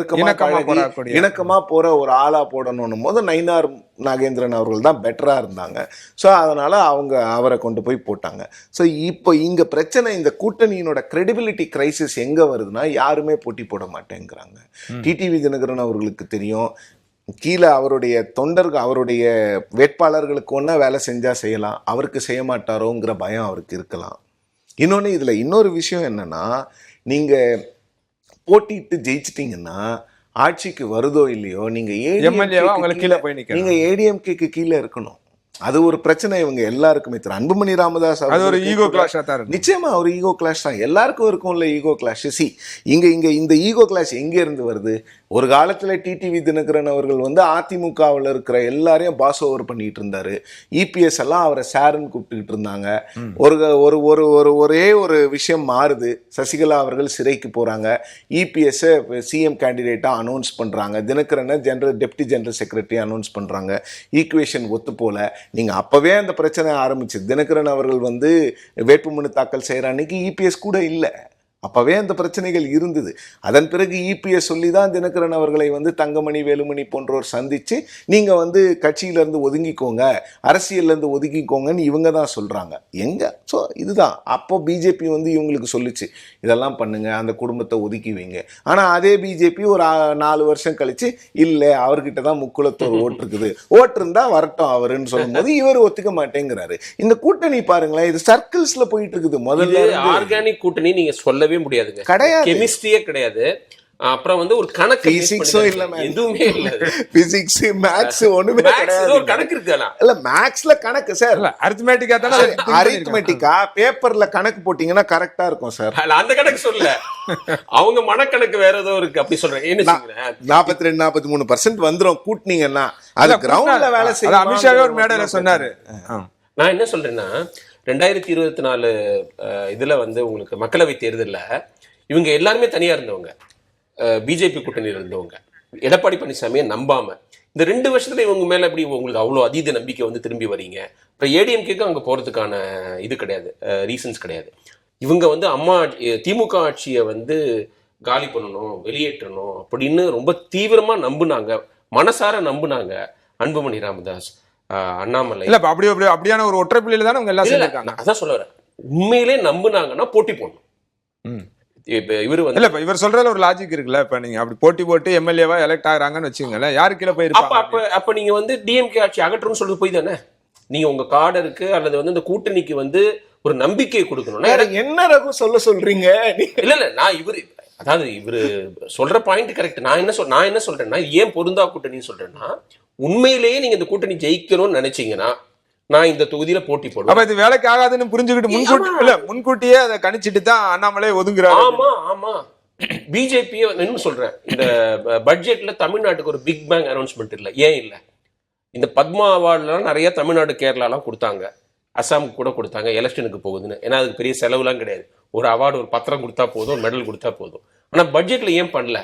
இணக்கமா போற ஒரு ஆளா போடணும் போது நயினார் நாகேந்திரன் அவர்கள் தான் பெட்டரா இருந்தாங்க. ஸோ அதனால அவங்க அவரை கொண்டு போய் போட்டாங்க. ஸோ இப்போ இங்க பிரச்சனை, இந்த கூட்டணியினோட கிரெடிபிலிட்டி கிரைசிஸ் எங்க வருதுன்னா, யாருமே போட்டி போட மாட்டேங்கிறாங்க. டிடிவி தினகரன் அவர்களுக்கு தெரியும், கீழே அவருடைய தொண்டர்கள் அவருடைய வேட்பாளர்களுக்கு ஒன்றா வேலை செஞ்சா செய்யலாம், அவருக்கு செய்ய மாட்டாரோங்கிற பயம் அவருக்கு இருக்கலாம். இன்னொன்று, இதுல இன்னொரு விஷயம் என்னன்னா, நீங்க போட்டிட்டு ஜெயிச்சிட்டீங்கன்னா ஆட்சிக்கு வருதோ இல்லையோ நீங்க ஏடிஎம்கேக்கு கீழே இருக்கணும். அது ஒரு பிரச்சனை இவங்க எல்லாருக்குமே. அன்புமணி ராமதாஸ் ஒரு ஈகோ கிளாஷ் தான். நிச்சயமா ஒரு ஈகோ கிளாஷ் தான், எல்லாருக்கும் இருக்கும்ல ஈகோ கிளாஷ். இங்க இந்த ஈகோ கிளாஷ் எங்க இருந்து வருது? ஒரு காலத்துல டிடிவி தினகரன் அவர்கள் வந்து அதிமுகவில் இருக்கிற எல்லாரையும் பாஸ் ஓவர் பண்ணிட்டு இருந்தாரு. இபிஎஸ் எல்லாம் அவரை சாருன்னு கூப்பிட்டுக்கிட்டு இருந்தாங்க. ஒரே ஒரு விஷயம் மாறுது, சசிகலா அவர்கள் சிறைக்கு போறாங்க, இபிஎஸ் சிஎம் கேண்டிடேட்டா அனௌன்ஸ் பண்றாங்க, தினகரனை டெப்டி ஜெனரல் செக்ரட்டரி அனௌன்ஸ் பண்றாங்க. ஈக்குவேஷன் ஒத்து போல. நீங்க அப்பவே அந்த பிரச்சனை ஆரம்பிச்சு, தினகரன் அவர்கள் வந்து வேட்புமனு தாக்கல் செய்யற அன்னைக்கு இபிஎஸ் கூட இல்லை. அப்பவே அந்த பிரச்சனைகள் இருந்தது. அதன் பிறகு இபிஎஸ் சொல்லி தான் தினகரன் அவர்களை வந்து தங்கமணி வேலுமணி போன்றோர் சந்திச்சு நீங்க வந்து கட்சியிலேருந்து ஒதுங்கிக்கோங்க, அரசியல்லேருந்து ஒதுங்கிக்கோங்கன்னு இவங்க தான் சொல்றாங்க. எங்க? ஸோ இதுதான் அப்போ பிஜேபி வந்து இவங்களுக்கு சொல்லிச்சு, இதெல்லாம் பண்ணுங்க, அந்த குடும்பத்தை ஒதுக்கி வைங்க. ஆனா அதே பிஜேபி ஒரு 4 வருஷம் கழிச்சு இல்லை அவர்கிட்ட தான் முக்குளத்தோர் ஓட்டு இருக்குது, ஓட்டு இருந்தா வரட்டும் அவருன்னு சொல்லும்போது இவர் ஒத்துக்க மாட்டேங்கிறாரு. இந்த கூட்டணி பாருங்களேன், இது சர்க்கிள்ஸ்ல போயிட்டு இருக்குது. முதல்ல ஆர்கானிக் கூட்டணி நீங்க சொல்லவே முடியாதுங்க, கிடையாது, கெமிஸ்ட்ரியே கிடையாது. அப்புறம் வந்து ஒரு கணக்கு எதுவுமே இல்ல, பிசிக்ஸ் மேத்ஸ் ஒண்ணுமே கிடையாது. ஒரு கணக்கு இருக்குனா இல்ல, மேத்ஸ்ல கணக்கு சார், அரித்மெட்டிக்கா தான, அரித்மெட்டிக்கா பேப்பர்ல கணக்கு போட்டீங்கன்னா கரெக்டா இருக்கும் சார். அந்த கணக்கு சொல்ல, அவங்க மனக்கணக்கு வேற ஏதோ இருக்கு அப்படி சொல்றேன். என்ன சொல்றேன், 42-43% வந்துரும் கூட்டினீங்கன்னா. அது கிரவுண்ட்ல வேலை செய்ய அமித்ஷாவே ஒரு மேடையில சொன்னாரு. நான் என்ன சொல்றேன்னா, 2024 இதுல வந்து உங்களுக்கு மக்களவை தேர்தல்ல இவங்க எல்லாருமே தனியா இருந்தவங்க, பிஜேபி கூட்டணியில் இருந்தவங்க, எடப்பாடி பழனிசாமியை நம்பாம இந்த 2 வருஷத்துல இவங்க மேல எப்படி உங்களுக்கு அவ்வளவு அதீத நம்பிக்கை வந்து திரும்பி வரீங்க? அப்புறம் ஏடிஎம்கேக்கு அங்க போறதுக்கான இது கிடையாது, ரீசன்ஸ் கிடையாது. இவங்க வந்து திமுக ஆட்சியை வந்து காலி பண்ணணும், வெளியேற்றணும் அப்படின்னு ரொம்ப தீவிரமா நம்புனாங்க, மனசார நம்புனாங்க அன்புமணி ராமதாஸ், அண்ணாமலை. இல்ல அப்படியான ஒரு ஒற்றை புள்ளியில தானே அவங்க எல்லாம் சேர்ந்திருக்காங்க. அதான் சொல்ல வரேன், உண்மையிலே நம்புனாங்கன்னா போட்டி போடணும். இவர் சொல்றதுல ஒரு லாஜிக் இருக்குல்ல. இப்ப நீங்க அப்படி போட்டி போட்டு எம்எல்ஏவா எலெக்ட் ஆகுறாங்கன்னு வச்சுக்கோங்களேன், யாரு கீழே போயிருப்பாங்க? அப்ப நீங்க வந்து டிஎம்கே ஆட்சி அகற்றணும்னு சொல்றது போய் தானே. நீங்க உங்க காடருக்கு அல்லது வந்து இந்த கூட்டணிக்கு வந்து ஒரு நம்பிக்கையை கொடுக்கணும். என்ன ரகு சொல்றீங்க? இல்ல நான் அதாவது இவரு சொல்ற பாயிண்ட் கரெக்ட். நான் என்ன சொல்றேன்னா, ஏன் பொருந்தா கூட்டணின்னு சொல்றேன்னா, உண்மையிலேயே நீங்க இந்த கூட்டணி ஜெயிக்கணும்னு நினைச்சீங்கன்னா நான் இந்த தொகுதியில போட்டி போடுவேன். அப்ப இது வேலைக்கு ஆகாதுன்னு புரிஞ்சுக்கிட்டு முன்கூட்டியே அதை கணிச்சிட்டு தான் அண்ணாமலை ஒதுங்குறாரு. ஆமா பிஜேபி என்ன சொல்றேன், இந்த பட்ஜெட்ல தமிழ்நாட்டுக்கு ஒரு பிக் பேங் அனௌன்ஸ்மெண்ட் இல்ல. ஏன் இல்ல? இந்த பத்மா அவார்ட்லாம் நிறைய தமிழ்நாடு கேரளாலாம் கொடுத்தாங்க, அசாமுக்கு கூட கொடுத்தாங்க, எலெக்ஷனுக்கு போகுதுன்னு. ஏன்னா அதுக்கு பெரிய செலவுலாம் கிடையாது, ஒரு அவார்டு, ஒரு பத்திரம் கொடுத்தா போதும், ஒரு மெடல் கொடுத்தா போதும். ஆனா பட்ஜெட்ல ஏன் பண்ணல?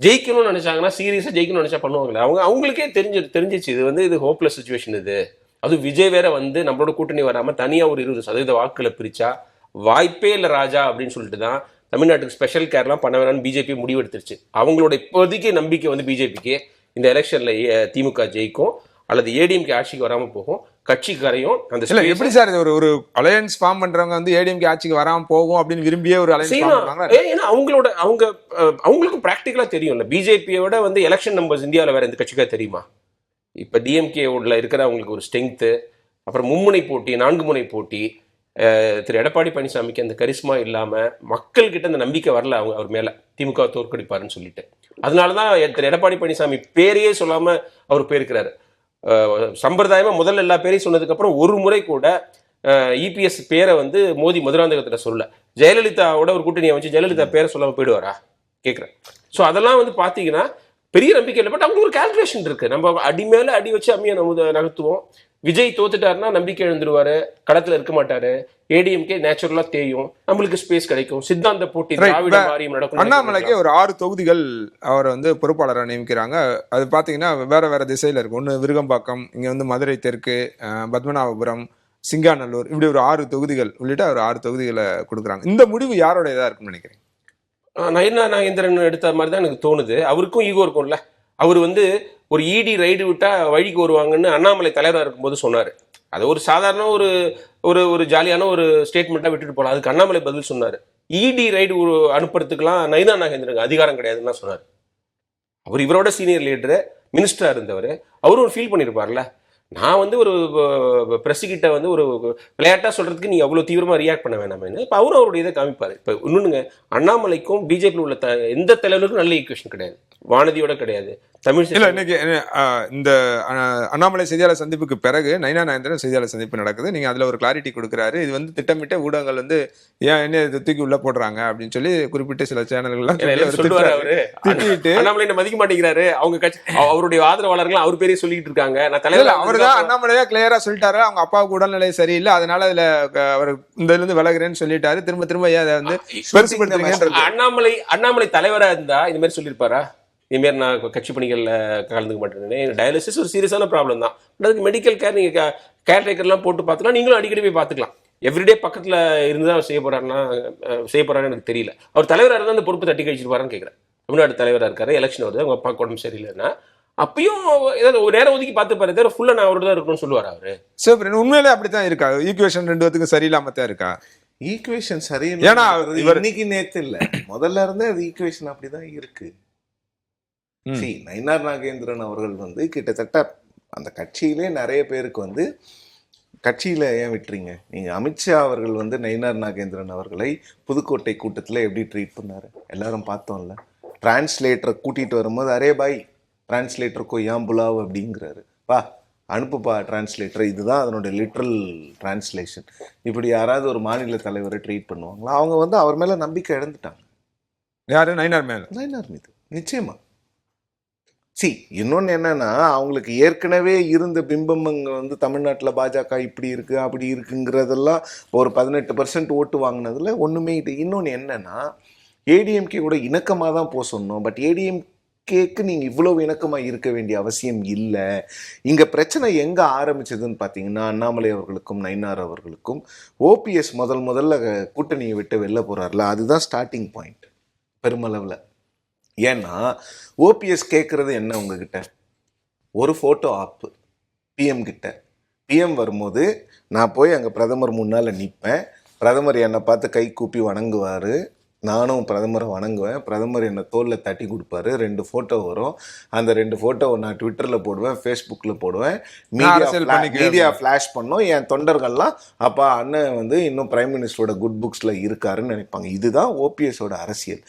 ஜெயிக்கணும்னு நினைச்சாங்கன்னா, சீரியஸா ஜெயிக்கணும்னு நினைச்சா பண்ணுவாங்களே. அவங்களுக்கே தெரிஞ்சிச்சு இது வந்து இது ஹோப்லெஸ் சிச்சுவேஷன். இது அது விஜய் வேற வந்து நம்மளோட கூட்டணி வராம தனியா ஒரு 20% வாக்குகளை பிரிச்சா வாய்ப்பே இல்லை ராஜா அப்படின்னு சொல்லிட்டு தான் தமிழ்நாட்டுக்கு ஸ்பெஷல் கேர்லாம் பண்ண வேணாம்னு பிஜேபி முடிவெடுத்துருச்சு. அவங்களோட இப்போதைக்கு நம்பிக்கை வந்து பிஜேபிக்கு இந்த எலெக்ஷன்ல திமுக ஜெயிக்கும் அல்லது ஏடிஎம்கே ஆட்சிக்கு வராம போகும், கட்சி கரையும். அந்த எப்படி சார் இது ஒரு அலையன்ஸ் ஃபார்ம் பண்றவங்க வந்து ஏடிஎம்கே ஆட்சிக்கு வராம போகும் அப்படின்னு விரும்பியே ஒரு அலையன்ஸ் ஃபார்ம் பண்றாங்க. ஏன்னா அவங்களுக்கு பிராக்டிகலா தெரியும்ல, பிஜேபியோட வந்து எலெக்ஷன் நம்பர்ஸ் இந்தியாவில் வேற எந்த கட்சிக்கா தெரியுமா? இப்ப டிஎம்கே உள்ள இருக்கிற அவங்களுக்கு ஒரு ஸ்ட்ரென்த், அப்புறம் மும்முனை போட்டி, 4 முனை போட்டி, திரு எடப்பாடி பழனிசாமிக்கு அந்த கரிஸ்மா இல்லாம மக்கள்கிட்ட அந்த நம்பிக்கை வரல அவர் மேல, திமுக தோற்கடிப்பாருன்னு சொல்லிட்டு. அதனாலதான் திரு எடப்பாடி பழனிசாமி பேரையே சொல்லாம அவர் போயிருக்கிறாரு. சம்பிரதாயமா முதல்ல எல்லா பேரையும் சொன்னதுக்கு அப்புறம் ஒரு முறை கூட இபிஎஸ் பேரை வந்து மோடி மதுராந்தகத்துல சொல்ல, ஜெயலலிதாவோட ஒரு கூட்டணியை வச்சு ஜெயலலிதா பேரை சொல்லாம போயிடுவாரா கேட்கிறேன். ஸோ அதெல்லாம் வந்து பாத்தீங்கன்னா பெரிய நம்பிக்கை இல்லை. பட் அவங்களுக்கு ஒரு கால்குலேஷன் இருக்கு. நம்ம அடி மேல அடி வச்சு அம்மியை நம்ம நகர்த்துவோம். விஜய் தோத்துட்டாருன்னா நம்பிக்கை எழுந்துருவாரு, களத்துல இருக்க மாட்டாரு. ஏடிஎம்கே நேச்சுரலா தேயும், நம்மளுக்கு ஸ்பேஸ் கிடைக்கும். சித்தாந்த போட்டி திராவிட வாரியம் நடக்கும். அண்ணாமலைக்கு ஒரு 6 தொகுதிகள் அவர் வந்து பொறுப்பாளராக நியமிக்கிறாங்க. அது பாத்தீங்கன்னா வேற வேற திசையில இருக்கு. ஒன்று விருகம்பாக்கம், இங்க வந்து மதுரை தெற்கு, பத்மநாபபுரம், சிங்காநல்லூர், இப்படி ஒரு 6 தொகுதிகள் உள்ளிட்ட ஒரு 6 தொகுதிகளை கொடுக்குறாங்க. இந்த முடிவு யாரோட இதா இருக்குன்னு நினைக்கிறேன்? நயனா நாகேந்திரன் எடுத்த மாதிரி தான் எனக்கு தோணுது. அவருக்கும் ஈகோ இருக்கும்ல. அவர் வந்து ஒரு இடி ரைடு விட்டா வழிக்கு வருவாங்கன்னு அண்ணாமலை தலைவராக இருக்கும்போது சொன்னார். அது ஒரு சாதாரண ஒரு ஒரு ஒரு ஜாலியான ஒரு ஸ்டேட்மெண்ட்டாக விட்டுட்டு போகலாம். அதுக்கு அண்ணாமலை பதில் சொன்னார். இடி ரைடு அனுப்புறதுக்கெல்லாம் நயனா நாகேந்திரன் அதிகாரம் கிடையாதுன்னு சொன்னார். அவர் இவரோட சீனியர் லீடரு, மினிஸ்டராக இருந்தவர். அவரும் ஒரு ஃபீல் பண்ணியிருப்பார்ல, நான் வந்து ஒரு பிரஸுக்கிட்ட வந்து ஒரு விளையாட்டாக சொல்கிறதுக்கு நீங்கள் அவ்வளோ தீவிரமாக ரியாக்ட் பண்ண வேணாமேன்னு. இப்போ அவரும் அவருடைய இதை காமிப்பார். இப்போ இன்னொன்றுங்க, அண்ணாமலைக்கும் பிஜேபியில் உள்ள எந்த தலைவருக்கும் நல்ல ஈக்குவேஷன் கிடையாது, வானதியோட கிடையாது. தமிழ் இல்ல இன்னைக்கு இந்த அண்ணாமலை செய்தியாளர் சந்திப்புக்கு பிறகு நயனா நாகேந்திரன் செய்தியாளர் சந்திப்பு நடக்குது. நீங்க அதுல ஒரு கிளாரிட்டி கொடுக்குறாரு. இது வந்து திட்டமிட்ட ஊடகங்கள் வந்து ஏன் என்ன இதை தூக்கி உள்ள போடுறாங்க அப்படின்னு சொல்லி குறிப்பிட்ட சில சேனல்கள்லாம் திட்டிட்டு அண்ணாமலை மதிக்க மாட்டேங்கிறாரு. அவங்க கட்சி அவருடைய ஆதரவாளர்கள் அவர் பேரே சொல்லிட்டு இருக்காங்க. நான் தலைவர் அவர் தான் அண்ணாமலையா கிளியரா சொல்லிட்டாரு, அவங்க அப்பாவுக்கு உடல்நிலை சரியில்லை, அதனால இதுல அவர் இந்த இருந்து விலகுறேன்னு சொல்லிட்டாரு. திரும்ப திரும்ப ஏன் அதை வந்து பெருசுபடுத்துறீங்க? அண்ணாமலை தலைவரா இருந்தா இந்த மாதிரி சொல்லியிருப்பாரா? இதுமாரி நான் கட்சி பணிகளில் கலந்துக்க மாட்டேன். டயாலிசிஸ் ஒரு சீரியஸான ப்ராப்ளம் தான். அதுக்கு மெடிக்கல் கேர் நீங்கள் கேர்டேக்கர்லாம் போட்டு பார்த்துக்கலாம். நீங்களும் அடிக்கடி போய் பார்த்துக்கலாம். எவ்ரிடே பக்கத்தில் இருந்து தான் செய்ய போகிறாருன்னு எனக்கு தெரியல. அவர் தலைவராக இருந்தால் அந்த பொறுப்பு தட்டி கழிச்சிருப்பாருன்னு கேட்குறேன். தமிழ்நாடு தலைவராக இருக்காரு, எலெக்ஷன் வருது, அவங்க அப்பா உடம்பு சரியில்லைன்னா அப்பயும் ஏதாவது ஒரு நேரம் ஒதுக்கி பார்த்துப்பாரு. தவிர ஃபுல்லாக நான் அவரோட தான் இருக்கணும்னு சொல்லுவார் அவரு. சிவபிரன் உண்மையிலே அப்படித்தான் இருக்கா? ஈக்குவேஷன் 2 பேத்துக்கும் சரியில்லாம தான் இருக்கா? ஈக்குவேஷன் சரியில்லை. ஏன்னா இன்னைக்கு நேத்து இல்லை, முதல்ல இருந்தே அது ஈக்குவேஷன் அப்படிதான் இருக்கு. நயினார் நாகேந்திரன் அவர்கள் வந்து கிட்டத்தட்ட அந்த கட்சியிலே நிறைய பேருக்கு வந்து கட்சியில ஏன் விட்டுறீங்க நீங்க? அமித்ஷா அவர்கள் வந்து நயினார் நாகேந்திரன் அவர்களை புதுக்கோட்டை கூட்டத்தில் எப்படி ட்ரீட் பண்ணாரு எல்லாரும் பார்த்தோம்ல. டிரான்ஸ்லேட்டரை கூட்டிட்டு வரும்போது அரே பாய் டிரான்ஸ்லேட்டருக்கோ ஏன் புலாவ் அப்படிங்கிறாரு. பா அனுப்புப்பா டிரான்ஸ்லேட்டர், இதுதான் அதனுடைய லிட்ரல் டிரான்ஸ்லேஷன். இப்படி யாராவது ஒரு மாநில தலைவரை ட்ரீட் பண்ணுவாங்களா? அவங்க வந்து அவர் மேல நம்பிக்கை இழந்துட்டாங்க. யாரு? நயினார் மேல. நயினார் மீது நிச்சயமா. இன்னொன்னு என்னன்னா, அவங்களுக்கு ஏற்கனவே இருந்த பிம்பம் அங்க வந்து தமிழ்நாட்டில் பாஜக இப்படி இருக்கு அப்படி இருக்குங்கிறதெல்லாம் ஒரு 18% ஓட்டு வாங்கினதுல ஒண்ணுமே இது. இன்னொன்னு என்னன்னா, ஏடிஎம்கே கூட இணக்கமா தான் போக சொன்னோம். பட் ஏடிஎம்கேக்கு நீங்க இவ்வளவு இணக்கமா இருக்க வேண்டிய அவசியம் இல்லை. இங்க பிரச்சனை எங்க ஆரம்பிச்சதுன்னு பாத்தீங்கன்னா, அண்ணாமலை அவர்களுக்கும் நயினார் அவர்களுக்கும் ஓபிஎஸ் முதல்ல கூட்டணியை விட்டு வெளில போறாருல, அதுதான் ஸ்டார்டிங் பாயிண்ட் பெருமளவுல. ஏன்னா ஓபிஎஸ் கேட்கறது என்ன உங்ககிட்ட? ஒரு ஃபோட்டோ ஆப்பு பிஎம் கிட்ட. பிஎம் வரும்போது நான் போய் அங்கே பிரதமர் முன்னால் நிற்பேன், பிரதமர் என்னை பார்த்து கை கூப்பி வணங்குவார், நானும் பிரதமரை வணங்குவேன், பிரதமர் என்னை தோளில் தட்டி கொடுப்பாரு, 2 ஃபோட்டோ வரும். அந்த 2 ஃபோட்டோவை நான் ட்விட்டரில் போடுவேன், ஃபேஸ்புக்கில் போடுவேன், மீடியா ஃப்ளாஷ் பண்ணோம். என் தொண்டர்கள்லாம் அப்பா அண்ணன் வந்து இன்னும் பிரைம் மினிஸ்டரோட குட் புக்ஸில் இருக்காருன்னு நினைப்பாங்க. இதுதான் ஓபிஎஸோட அரசியல்.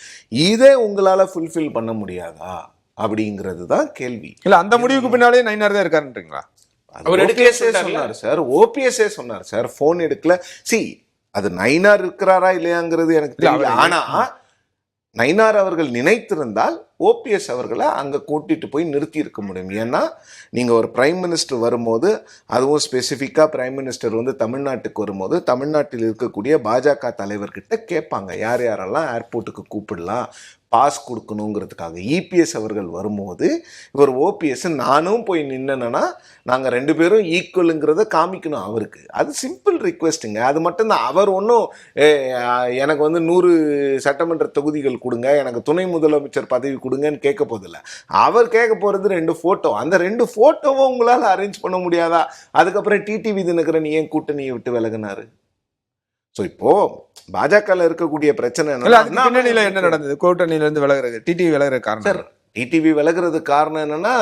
இதே உங்களால் ஃபுல்ஃபில் பண்ண முடியாதா அப்படிங்கிறது தான் கேள்வி. இல்லை, அந்த முடிவுக்கு பின்னாலே நயினார் தான் இருக்காருன்றீங்களா? சொன்னார் சார், ஓபிஎஸ்ஏ சொன்னார் சார், ஃபோன் எடுக்கல. அது நயினார் இருக்கிறாரா இல்லையாங்கிறது எனக்கு தெரியல. ஆனா நயினார் அவர்கள் நினைத்திருந்தால் ஓபிஎஸ் அவர்களை அங்கே கூட்டிட்டு போய் நிறுத்தி இருக்க முடியும். ஏன்னா நீங்கள் ஒரு பிரைம் மினிஸ்டர் வரும்போது, அதுவும் ஸ்பெசிஃபிக்காக பிரைம் மினிஸ்டர் வந்து தமிழ்நாட்டுக்கு வரும்போது, தமிழ்நாட்டில் இருக்கக்கூடிய பாஜக தலைவர்கிட்ட கேட்பாங்க யார் யாரெல்லாம் ஏர்போர்ட்டுக்கு கூப்பிடலாம், பாஸ் கொடுக்கணுங்கிறதுக்காக. இபிஎஸ் அவர்கள் வரும்போது இவர் ஓபிஎஸ் நானும் போய் நின்னா நாங்கள் 2 பேரும் ஈக்குவலுங்கிறத காமிக்கணும் அவருக்கு. அது சிம்பிள் ரிக்வெஸ்ட்டுங்க. அது மட்டும்தான். அவர் ஒன்றும் எனக்கு வந்து 100 சட்டமன்ற தொகுதிகள் கொடுங்க, எனக்கு துணை முதலமைச்சர் பதவி கொடுங்கன்னு கேட்க போதில்லை. அவர் கேட்க போகிறது 2 ஃபோட்டோ. அந்த 2 ஃபோட்டோவும் உங்களால் அரேஞ்ச் பண்ண முடியாதா? அதுக்கப்புறம் டிடிவி தினகரன் ஏன் கூட்டணியை விட்டு விலகினாரு? ஸோ இப்போ பாஜகவில் இருக்கக்கூடிய பிரச்சனை பின்னணியில என்ன நடந்தது? கூட்டணியில இருந்து விலகிறது, டிடிவி விலகிற காரணம் சார், டிடிவி விலகிறது காரணம் என்னன்னா,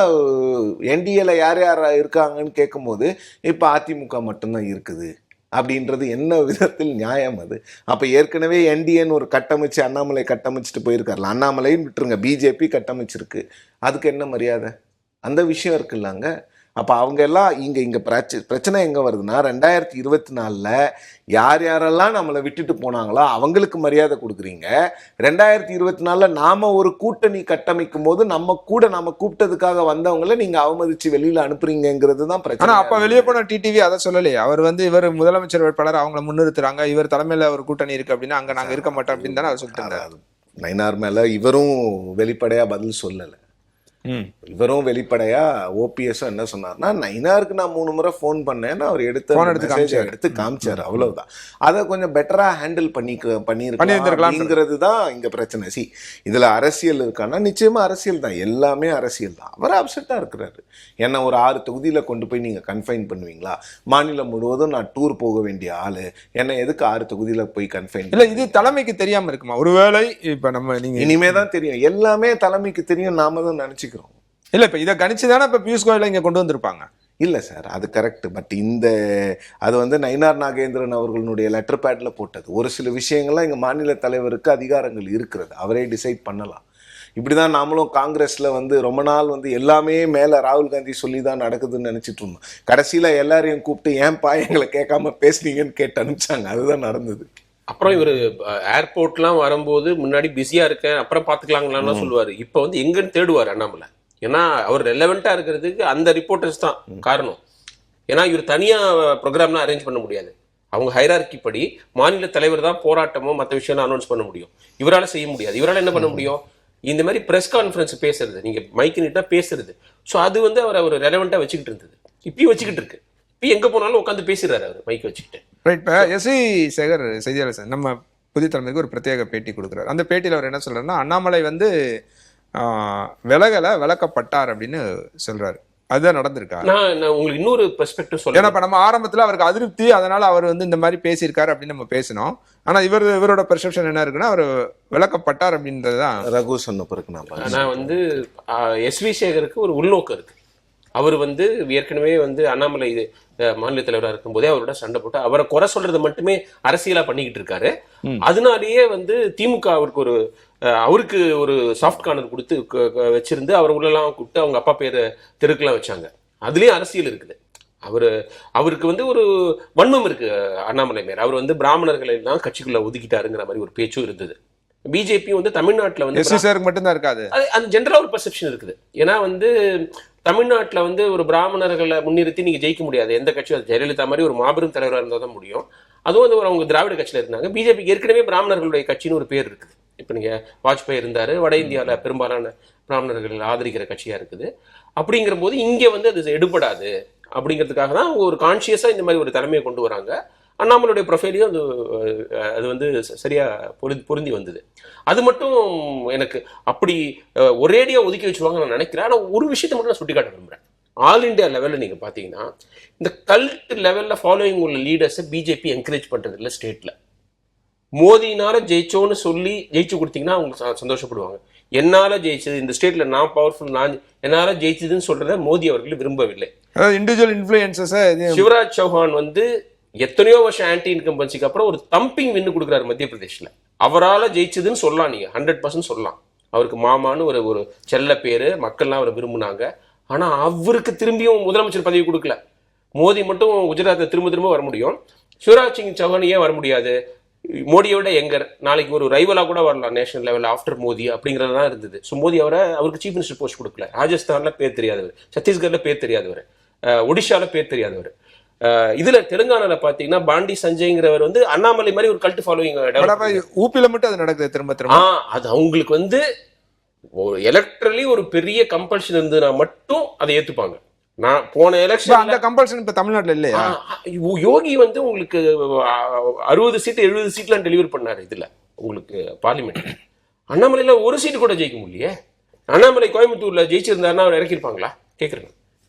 என்டிஏல யார் யார் இருக்காங்கன்னு கேட்கும்போது இப்போ அதிமுக மட்டும்தான் இருக்குது அப்படின்றது என்ன விதத்தில் நியாயம் அது? அப்போ ஏற்கனவே என்டிஏன்னு ஒரு கட்டமைச்சு அண்ணாமலை கட்டமைச்சிட்டு போயிருக்காருல, அண்ணாமலைன்னு விட்டுருங்க, பிஜேபி கட்டமைச்சிருக்கு, அதுக்கு என்ன மரியாதை? அந்த விஷயம் இருக்குல்லாங்க. அப்போ அவங்க எல்லாம் இங்கே பிரச்சனை எங்கே வருதுன்னா, 2024 யார் யாரெல்லாம் நம்மளை விட்டுட்டு போனாங்களோ அவங்களுக்கு மரியாதை கொடுக்குறீங்க. 2024 நாம ஒரு கூட்டணி கட்டமைக்கும் போது நம்ம கூப்பிட்டதுக்காக வந்தவங்களை நீங்க அவமதிச்சு வெளியில அனுப்புறீங்கிறது தான் பிரச்சனை. அப்ப வெளியே போன டிடிவி அதை சொல்லலையே. அவர் வந்து இவர் முதலமைச்சர் வேட்பாளர் அவங்களை முன்னிறுத்துறாங்க, இவர் தலைமையில ஒரு கூட்டணி இருக்கு அப்படின்னா அங்க நாங்க இருக்க மாட்டோம் அப்படின்னு தானே அவர் சொல்லிட்டு. நயினார் மேல இவரும் வெளிப்படையா பதில் சொல்லலை. இவரும் வெளிப்படையா ஓபிஎஸ் என்ன சொன்னார்னா, நயினாருக்கு நான் 3 முறை ஃபோன் பண்ணேன்னு அவர் எடுத்து காமிச்சாரு, அவ்வளவுதான். அதை கொஞ்சம் பெட்டரா ஹேண்டில் பண்ணிருக்காங்கிறது தான் இங்க பிரச்சனை. இதுல அரசியல் இருக்கான்னா நிச்சயமா அரசியல் தான், எல்லாமே அரசியல் தான். அவர் அப்செட்டா இருக்கிறாரு. என்ன ஒரு 6 தொகுதியில கொண்டு போய் நீங்க கன்ஃபைன் பண்ணுவீங்களா? மாநிலம் முழுவதும் நான் டூர் போக வேண்டிய ஆளு, என்ன எதுக்கு 6 தொகுதியில போய் கன்ஃபைன்? இல்ல, இது தலைமைக்கு தெரியாம இருக்குமா? ஒருவேளை இப்ப நம்ம இனிமேதான் தெரியும், எல்லாமே தலைமைக்கு தெரியும், நாம தான் நினைச்சுக்கிறோம். இல்ல, இப்ப இதை கணிச்சுதானே இப்ப பியூஷ் கோயலை இங்க கொண்டு வந்திருப்பாங்க. இல்லை சார், அது கரெக்ட். பட் அது வந்து நயினார் நாகேந்திரன் அவர்களுடைய லெட்டர் பேட்ல போட்டது. ஒரு சில விஷயங்கள்லாம் எங்கள் மாநில தலைவருக்கு அதிகாரங்கள் இருக்கிறது, அவரே டிசைட் பண்ணலாம். இப்படிதான் நாமளும் காங்கிரஸ்ல வந்து ரொம்ப நாள் வந்து எல்லாமே மேல ராகுல் காந்தி சொல்லி தான் நடக்குதுன்னு நினைச்சிட்டு இருந்தோம். கடைசியில எல்லாரையும் கூப்பிட்டு ஏன்பா எங்களை கேட்காம பேசுனீங்கன்னு கேட்டு அனுப்பிச்சாங்க. அதுதான் நடந்தது. அப்புறம் இவர் ஏர்போர்ட்லாம் வரும்போது முன்னாடி பிஸியா இருக்கேன் அப்புறம் பாத்துக்கலாங்களான்னு சொல்லுவாரு. இப்ப வந்து எங்கன்னு தேடுவார் அண்ணாமலை. ஏன்னா அவர் ரெலவெண்டா இருக்கிறதுக்கு அந்த ரிப்போர்ட்டர்ஸ் தான் காரணம். ஏன்னா இவர் தனியா ப்ரோக்ராம்லாம் அரேஞ்ச் பண்ண முடியாது. அவங்க ஹைரார்கி படி மாநில தலைவர் தான் போராட்டமோ மற்ற விஷயம் அனௌன்ஸ் பண்ண முடியும். இவரால் செய்ய முடியாது. இவரால் என்ன பண்ண முடியும்? இந்த மாதிரி பிரஸ் கான்ஃபரன்ஸ் பேசுறது, நீங்க மைக்கு நீட்டா பேசுறது. ஸோ அது வந்து அவர் ரெலவெண்டா வச்சுக்கிட்டு இருந்தது. இப்பயும் வச்சுக்கிட்டு இருக்கு. இப்போ எங்க போனாலும் உட்காந்து பேசுறாரு அவர் மைக் வச்சுக்கிட்டு. ரைட். இப்போ எஸ்.வி. சேகர் செய்தியாளர் நம்ம புதிய தலைமைக்கு ஒரு பிரத்யேக பேட்டி கொடுக்குறாரு. அந்த பேட்டியில் அவர் என்ன சொல்றாருன்னா, அண்ணாமலை வந்து விளக்கப்பட்டார் அப்படின்னு சொல்றாரு. அதுதான் நடந்திருக்கா? நான் உங்களுக்கு இன்னொரு பெர்ஸ்பெக்டிவ் சொல்றேன். ஏன்னா இப்ப நம்ம ஆரம்பத்துல அவருக்கு அதிருப்தி, அதனால அவர் வந்து இந்த மாதிரி பேசியிருக்காரு அப்படின்னு நம்ம பேசணும். ஆனா இவரோட பெர்செப்ஷன் என்ன இருக்குன்னா, அவர் விளக்கப்பட்டார் அப்படின்றதுதான் ரகு சொன்ன பிறகு நான் வந்து எஸ்.வி. சேகருக்கு ஒரு உள்நோக்கம் இருக்கு. அவர் வந்து ஏற்கனவே வந்து அண்ணாமலை மாநில தலைவராக இருக்கும் போதே அவரோட சண்டை போட்டு அவரை குறை சொல்றது மட்டுமே அரசியலா பண்ணிக்கிட்டு இருக்காரு. அதனாலேயே வந்து திமுக அவருக்கு ஒரு சாஃப்ட் கார்னர் கொடுத்து வச்சிருந்து அவர் உள்ளெல்லாம் கூப்பிட்டு அவங்க அப்பா பேரை தெருக்கெல்லாம் வச்சாங்க. அதுலயும் அரசியல் இருக்குது. அவருக்கு வந்து ஒரு வன்மம் இருக்கு அண்ணாமலை மேல. அவர் வந்து பிராமணர்களை எல்லாம் கட்சிக்குள்ள ஒதுக்கிட்டாருங்கிற மாதிரி ஒரு பேச்சும் இருந்தது. பிஜேபி வந்து தமிழ்நாட்டில் வந்து மட்டும்தான் இருக்காது, அது ஜென்ரலா ஒரு பெர்செப்ஷன் இருக்குது. ஏன்னா வந்து தமிழ்நாட்டில் வந்து ஒரு பிராமணர்களை முன்னிறுத்தி நீங்க ஜெயிக்க முடியாது. எந்த கட்சியும் ஜெயலலிதா மாதிரி ஒரு மாபெரும் தலைவராக இருந்தால் தான் முடியும். அதுவும் வந்து அவங்க திராவிட கட்சியில இருந்தாங்க. பிஜேபிக்கு ஏற்கனவே பிராமணர்களுடைய கட்சின்னு ஒரு பேர் இருக்குது. இப்போ நீங்க வாஜ்பாய் இருந்தாரு, வட இந்தியாவில் பெரும்பாலான பிராமணர்கள் ஆதரிக்கிற கட்சியா இருக்குது. அப்படிங்கிற போது இங்கே வந்து அது எடுபடாது அப்படிங்கிறதுக்காக தான் அவங்க ஒரு கான்சியஸா இந்த மாதிரி ஒரு தலைமையை கொண்டு வராங்க. அண்ணாமலையுடைய ப்ரொஃபைலையும் அது வந்து சரியா பொருந்தி வந்தது. அது மட்டும் எனக்கு அப்படி ஒரேடியா ஒதுக்கி வச்சுருவாங்க நான் நினைக்கிறேன். ஆனால் ஒரு விஷயத்தை மட்டும் நான் சுட்டிக்காட்ட விரும்புறேன். ஆல் இண்டியா லெவலில் நீங்க பாத்தீங்கன்னா இந்த கல்ட் லெவல்ல ஃபாலோயிங் உள்ள லீடர்ஸை பிஜேபி என்கரேஜ் பண்றது இல்லை. ஸ்டேட்ல மோதினால ஜெயிச்சோன்னு சொல்லி ஜெயிச்சு கொடுத்தீங்கன்னா அவங்க சந்தோஷப்படுவாங்க. என்னால ஜெயிச்சது இந்த ஸ்டேட்ல நான் பவர்ஃபுல், நான் என்னால ஜெயிச்சதுன்னு சொல்றத மோடி அவர்கள் விரும்பவில்லை. Individual influences. சிவராஜ் சௌஹான் வந்து எத்தனையோ வருஷம் ஆன்டி இன்கம்பன்சிக்கு அப்புறம் ஒரு தம்பிங் வின்னு கொடுக்குறாரு மத்திய பிரதேஷ்ல. அவரால் ஜெயிச்சதுன்னு சொல்லலாம், நீங்க 100% சொல்லலாம். அவருக்கு மாமான்னு ஒரு செல்ல பேரு, மக்கள்லாம் அவரை விரும்புனாங்க. ஆனா அவருக்கு திரும்பியும் முதலமைச்சர் பதவி கொடுக்கல. மோடி மட்டும் குஜராத்தை திரும்ப வர முடியும். சிவராஜ் சிங் சௌஹான் ஏன் வர முடியாது? மோடியோட எங்கர் நாளைக்கு ஒரு ரைவலா கூட வரலாம் நேஷனல் லெவல் ஆஃப்டர் மோடி அப்படிங்கறதுதான் இருந்தது. ஸோ மோடி அவருக்கு சீஃப் மினிஸ்டர் போஸ்ட் கொடுக்கல. ராஜஸ்தான்ல பேர் தெரியாதவர், சத்தீஸ்கர்ல பேர் தெரியாதவர், ஒடிஷால பேர் தெரியாதவர். இதுல தெலுங்கானால பாத்தீங்கன்னா பாண்டி சஞ்சய்ங்கிறவர் வந்து அண்ணாமலை மாதிரி ஒரு கல்ட் ஃபாலோயிங். ஊப்பில மட்டும் அது நடக்குது திரும்ப திரும்ப. அது அவங்களுக்கு வந்து ஒரு எலக்ட்ரலி ஒரு பெரிய கம்பல்ஷன் இருந்ததுன்னா மட்டும் அதை ஏத்துப்பாங்க. நான் போன எலெக்ஷன் அந்த கம்பல்ஷன் இப்ப தமிழ்நாட்டுல இல்லையா? யோகி வந்து உங்களுக்கு 60 சீட் 70 சீட்லாம் டெலிவர் பண்ணாரு இதுல உங்களுக்கு பார்லிமெண்ட். அண்ணாமலையில ஒரு சீட்டு கூட ஜெயிக்க முடியலையே. அண்ணாமலை கோயம்புத்தூர்ல ஜெயிச்சிருந்தாருன்னா அவர் இறக்கிருப்பாங்களா கேக்குறேன்.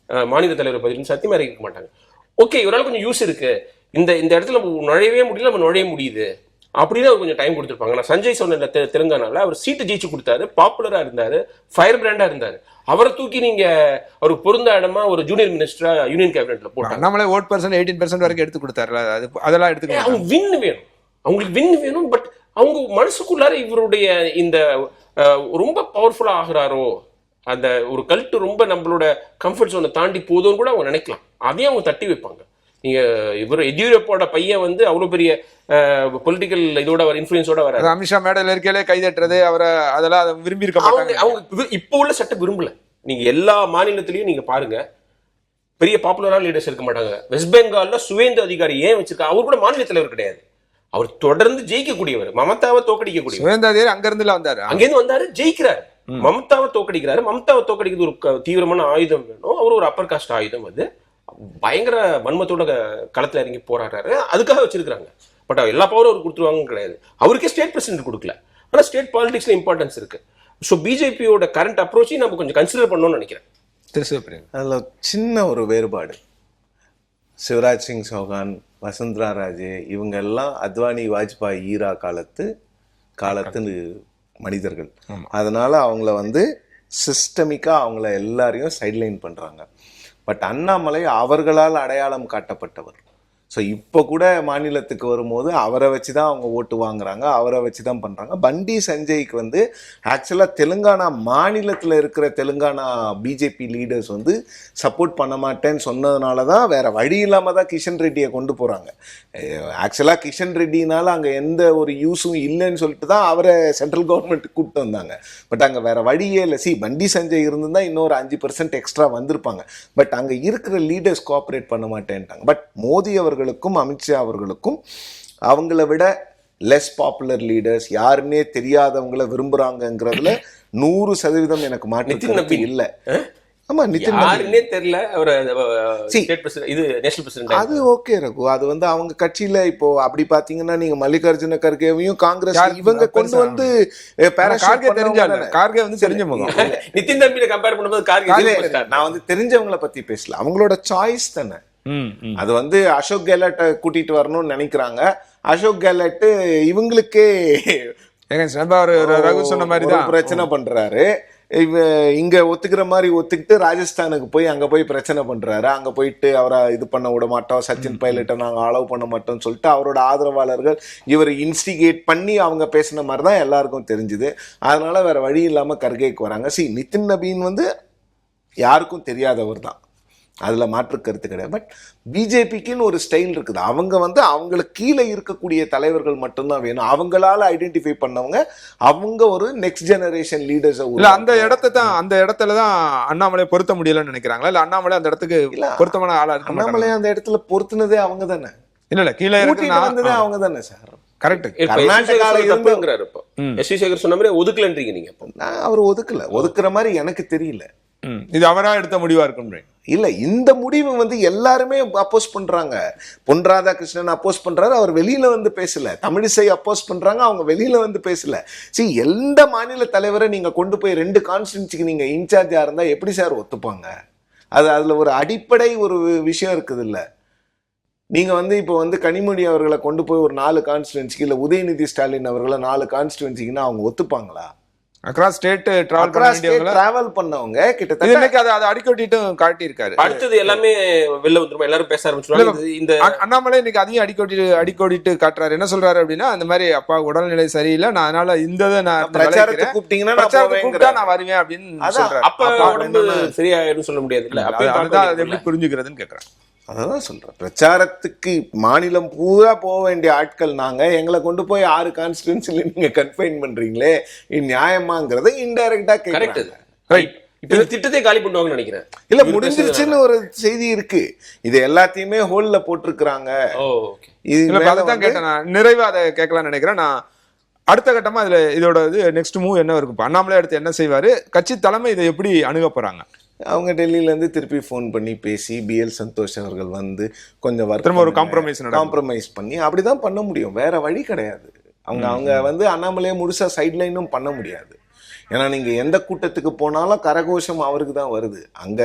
மாநில தலைவர் பதில் சத்தியமா இறக்கிக்க மாட்டாங்க. ஓகே, இவரால் கொஞ்சம் யூஸ் இருக்கு, இந்த இடத்துல நுழையவே முடியல, நம்ம நுழைய முடியுது அப்படின்னு அவர் கொஞ்சம் டைம் கொடுத்துருப்பாங்க. நான் சஞ்சய் சொன்ன தெலுங்கானால அவர் சீட்டு ஜெயிச்சு கொடுத்தாரு, பாப்புலரா இருந்தாரு, ஃபயர் பிராண்டா இருந்தாரு. அவரை தூக்கி நீங்க ஒரு பொருந்த இடமா ஒரு ஜூனியர் மினிஸ்டரா யூனியன் கேபினெட்ல போட்டாங்க. நம்மளே ஓட் பர்சன்ட் 18% வரைக்கும் எடுத்து கொடுத்தாரு. அதெல்லாம் எடுத்துக்க அவங்க வின் வேணும், அவங்களுக்கு வின் வேணும். பட் அவங்க மனசுக்குள்ளார இவருடைய இந்த ரொம்ப பவர்ஃபுல்லா ஆகுறாரோ, அந்த ஒரு கல்ட்டு ரொம்ப நம்மளோட கம்ஃபர்ட் ஜோனை தாண்டி போதும்னு கூட அவங்க நினைக்கலாம். அதையும் அவங்க தட்டி வைப்பாங்க. நீங்க இவர் எடியூரப்பாவோட பையன் வந்து அவ்வளவு பெரிய பொலிட்டிக்கல் இதோட வர இன்ஃபுளுன்ஸோட வர அமித்ஷா மேடையில் இருக்கையிலே கைதட்டுறது அவரை அதெல்லாம் விரும்பி இருக்க மாட்டாங்க. அவங்க இப்போ உள்ள சட்டம் விரும்பல. நீங்க எல்லா மாநிலத்திலயும் நீங்க பாருங்க, பெரிய பாப்புலரான லீடர்ஸ் இருக்க மாட்டாங்க. வெஸ்ட் பெங்கால்ல சுவேந்து அதிகாரி ஏன் வச்சிருக்கா? அவர் கூட மாநில தலைவர் கிடையாது, அவர் தொடர்ந்து ஜெயிக்கக்கூடியவர், மமதாவை தோக்கடிக்கக்கூடியவர். சுவேந்து அதிகாரி அங்கிருந்து வந்தாரு, அங்கிருந்து வந்தாரு, ஜெயிக்கிறாரு, மமதாவை தோக்கடிக்கிறாரு. மமதாவை தோக்கடிக்கிறது ஒரு தீவிரமான ஆயுதம் வேணும். அவர் ஒரு அப்பர் காஸ்ட் ஆயுதம், அது பயங்கர வன்மத்தோட களத்துல இறங்கி போராடுறாரு, அதுக்காக வச்சிருக்காங்க. பட் எல்லா பவரும் அவர் கொடுத்துருவாங்க கிடையாது. அவருக்கே ஸ்டேட் பிரசிடென்ட் கொடுக்கல, ஆனா ஸ்டேட் பாலிடிக்ஸ்ல இம்பார்ட்டன்ஸ் இருக்கு. ஸோ பிஜேபியோட கரண்ட் அப்ரோச்சையும் நம்ம கொஞ்சம் கன்சிடர் பண்ணணும்னு நினைக்கிறேன். அதுல சின்ன ஒரு வேறுபாடு, சிவராஜ் சிங் சௌகான், வசுந்தரா ராஜே இவங்க எல்லாம் அத்வானி வாஜ்பாய் ஈரா காலத்து மனிதர்கள். அதனால அவங்கள வந்து சிஸ்டமிக்கா அவங்கள எல்லாரையும் சைட்லைன் பண்றாங்க. பட் அண்ணாமலை அவர்களால் அடையாளம் காட்டப்பட்டவர். ஸோ இப்போ கூட மாநிலத்துக்கு வரும்போது அவரை வச்சு தான் அவங்க ஓட்டு வாங்குறாங்க, அவரை வச்சு தான் பண்ணுறாங்க. பண்டி சஞ்சய்க்கு வந்து ஆக்சுவலாக தெலுங்கானா மாநிலத்தில் இருக்கிற தெலுங்கானா பிஜேபி லீடர்ஸ் வந்து சப்போர்ட் பண்ண மாட்டேன்னு சொன்னதுனால தான் வேற வழி இல்லாமல் தான் கிஷன் ரெட்டியை கொண்டு போகிறாங்க. ஆக்சுவலாக கிஷன் ரெட்டினால அங்கே எந்த ஒரு யூஸும் இல்லைன்னு சொல்லிட்டு தான் அவரை சென்ட்ரல் கவர்மெண்ட்டுக்கு கூப்பிட்டு வந்தாங்க. பட் அங்கே வேற வழியே இல்லை. பண்டி சஞ்சய் இருந்திருந்தால் இன்னொரு 5% எக்ஸ்ட்ரா வந்திருப்பாங்க. பட் அங்கே இருக்கிற லீடர்ஸ் கோஆப்ரேட் பண்ண மாட்டேன்ட்டாங்க. பட் மோடி அவர்களுக்கும் அமித்ஷா அவர்களுக்கும் அவங்கள விட லெஸ் பாப்புலர் லீடர்ஸ் யாருன்னே தெரியாதவங்களை விரும்புறாங்கிறதுல 100% எனக்கு மாற்று இல்லை. ஆமா, யாருன்னே தெரியல அது ஓகே ரகு. அது வந்து அவங்க கட்சியில இப்போ அப்படி பாத்தீங்கன்னா நீங்க மல்லிகார்ஜுன கர்கேவையும் காங்கிரஸ் இவங்க கொண்டு வந்து கார்கே வந்து தெரிஞ்ச முகம். நிதின் தம்பியை கம்பேர் பண்ணும்போது கார்கே நான் வந்து தெரிஞ்சவங்களை பத்தி பேசல, அவங்களோட சாய்ஸ் தானே. அது வந்து அசோக் கெலட்டை கூட்டிட்டு வரணும்னு நினைக்கிறாங்க. அசோக் கெலட் இவங்களுக்கே ரகு சொன்ன மாதிரி தான் பிரச்சனை பண்றாரு. இங்க ஒத்துக்கிற மாதிரி ஒத்துக்கிட்டு ராஜஸ்தானுக்கு போய் அங்க போய் பிரச்சனை பண்றாரு. அங்க போயிட்டு அவரை இது பண்ண விட மாட்டோம், சச்சின் பைலட்டை நாங்க அலோவ் பண்ண மாட்டோம்னு சொல்லிட்டு அவரோட ஆதரவாளர்கள் இவர் இன்ஸ்டிகேட் பண்ணி அவங்க பேசின மாதிரி தான் எல்லாருக்கும் தெரிஞ்சுது. அதனால வேற வழி இல்லாம கர்கேக்கு வராங்க. நிதின் நபீன் வந்து யாருக்கும் தெரியாதவர் தான், அதுல மாற்று கருத்து கிடையாது. பட் பிஜேபிக்குன்னு ஒரு ஸ்டைல் இருக்குது. அவங்க வந்து அவங்களுக்கு கீழே இருக்கக்கூடிய தலைவர்கள் மட்டும்தான் வேணும். அவங்களால ஐடென்டிஃபை பண்ணவங்க அவங்க ஒரு நெக்ஸ்ட் ஜெனரேஷன் லீடர்ஸ். அந்த இடத்துல தான் அண்ணாமலை பொருத்த முடியலன்னு நினைக்கிறாங்களா? இல்ல அண்ணாமலை அந்த இடத்துக்கு பொருத்தமான ஆளா இருக்கு? அண்ணாமலை அந்த இடத்துல பொருத்தினதே அவங்க தானே. இல்ல கீழே வந்ததே அவங்க தானே சார். கரெக்ட். சொன்ன மாதிரி ஒதுக்கலன்றீங்க நீங்க. அவர் ஒதுக்குற மாதிரி எனக்கு தெரியல. இது அவரா எடுத்த முடிவா இருக்கும் இல்ல. இந்த முடிவு வந்து எல்லாருமே அப்போஸ் பண்றாங்க. பொன் ராதாகிருஷ்ணன் அப்போஸ் பண்றாரு, அவர் வெளியில வந்து பேசல. தமிழிசை அப்போஸ் பண்றாங்க, அவங்க வெளியில வந்து பேசல. எந்த மாநில தலைவரை நீங்க கொண்டு போய் 2 கான்ஸ்டிட்யூன்சிக்கு நீங்க இன்சார்ஜா இருந்தா எப்படி சார் ஒத்துப்பாங்க? அதுல ஒரு அடிப்படை ஒரு விஷயம் இருக்குது இல்ல. நீங்க வந்து இப்போ வந்து கனிமொழி அவர்களை கொண்டு போய் ஒரு 4 கான்ஸ்டிட்யூன்சிக்கு, இல்ல உதயநிதி ஸ்டாலின் அவர்களை 4 கான்ஸ்டிட்யூன்சிக்குன்னா அவங்க ஒத்துப்பாங்களா? அக்ராஸ் ஸ்டேட் டிராவல் பண்ணவங்க கிட்டத்தட்ட அதை அடிக்கொட்டிட்டு காட்டி இருக்காரு. அடுத்தது எல்லாமே வெளில வந்துரும், எல்லாரும் பேச ஆரம்பிச்சிருவாங்க. இந்த அண்ணாமலை இன்னைக்கு அதையும் அடிக்கோடிட்டு காட்டுறாரு. என்ன சொல்றாரு அப்படின்னா, அந்த மாதிரி அப்பா உடல்நிலை சரியில்லை, நான் அதனால இந்த பிரச்சாரத்துக்கு கூப்பிட்டீங்கன்னா நான் வருவேன் அப்படின்னு சொல்றாரு. அப்ப உடம்பு சரியாயிடும் சொல்ல முடியாது இல்ல. அதுதான் எப்படி புரிஞ்சுக்கிறதுன்னு கேக்குறேன். அதான் சொல்றேன், பிரச்சாரத்துக்கு மாநிலம் பூரா போக வேண்டிய ஆட்கள் நாங்க, எங்களை கொண்டு போய் 6 கான்ஸ்டிட்யூன்சில நீங்க கன்ஃபைன் பண்றீங்களே, இது நியாயமாங்கிறத இன்டைரக்டா கேக்குறாங்க. இப்ப திட்டத்தை காலி பண்ணுவாங்கன்னு நினைக்கிறேன். இல்ல முடிஞ்சிருச்சுன்னு ஒரு செய்தி இருக்கு, இது எல்லாத்தையுமே ஹோல்ல போட்டிருக்கிறாங்க. அதான் கேட்டேன் நான், நிறைவா அதை கேட்கலாம்னு நினைக்கிறேன். நான் அடுத்த கட்டமா இதுல இதோட நெக்ஸ்ட் மூவ் என்ன இருக்கும், அண்ணாமலை அடுத்து என்ன செய்வாரு, கட்சி தலைமை இதை எப்படி அணுக போறாங்க? அவங்க டெல்லியிலேருந்து திருப்பி ஃபோன் பண்ணி பேசி பிஎல் சந்தோஷ் அவர்கள் வந்து கொஞ்சம் ஒரு காம்ப்ரமைஸ் பண்ணி அப்படிதான் பண்ண முடியும், வேற வழி கிடையாது. அவங்க வந்து அண்ணாமலையை முழுசா சைட்லைனும் பண்ண முடியாது. ஏன்னா நீங்க எந்த கூட்டத்துக்கு போனாலும் கரகோஷம் அவருக்கு தான் வருது. அங்க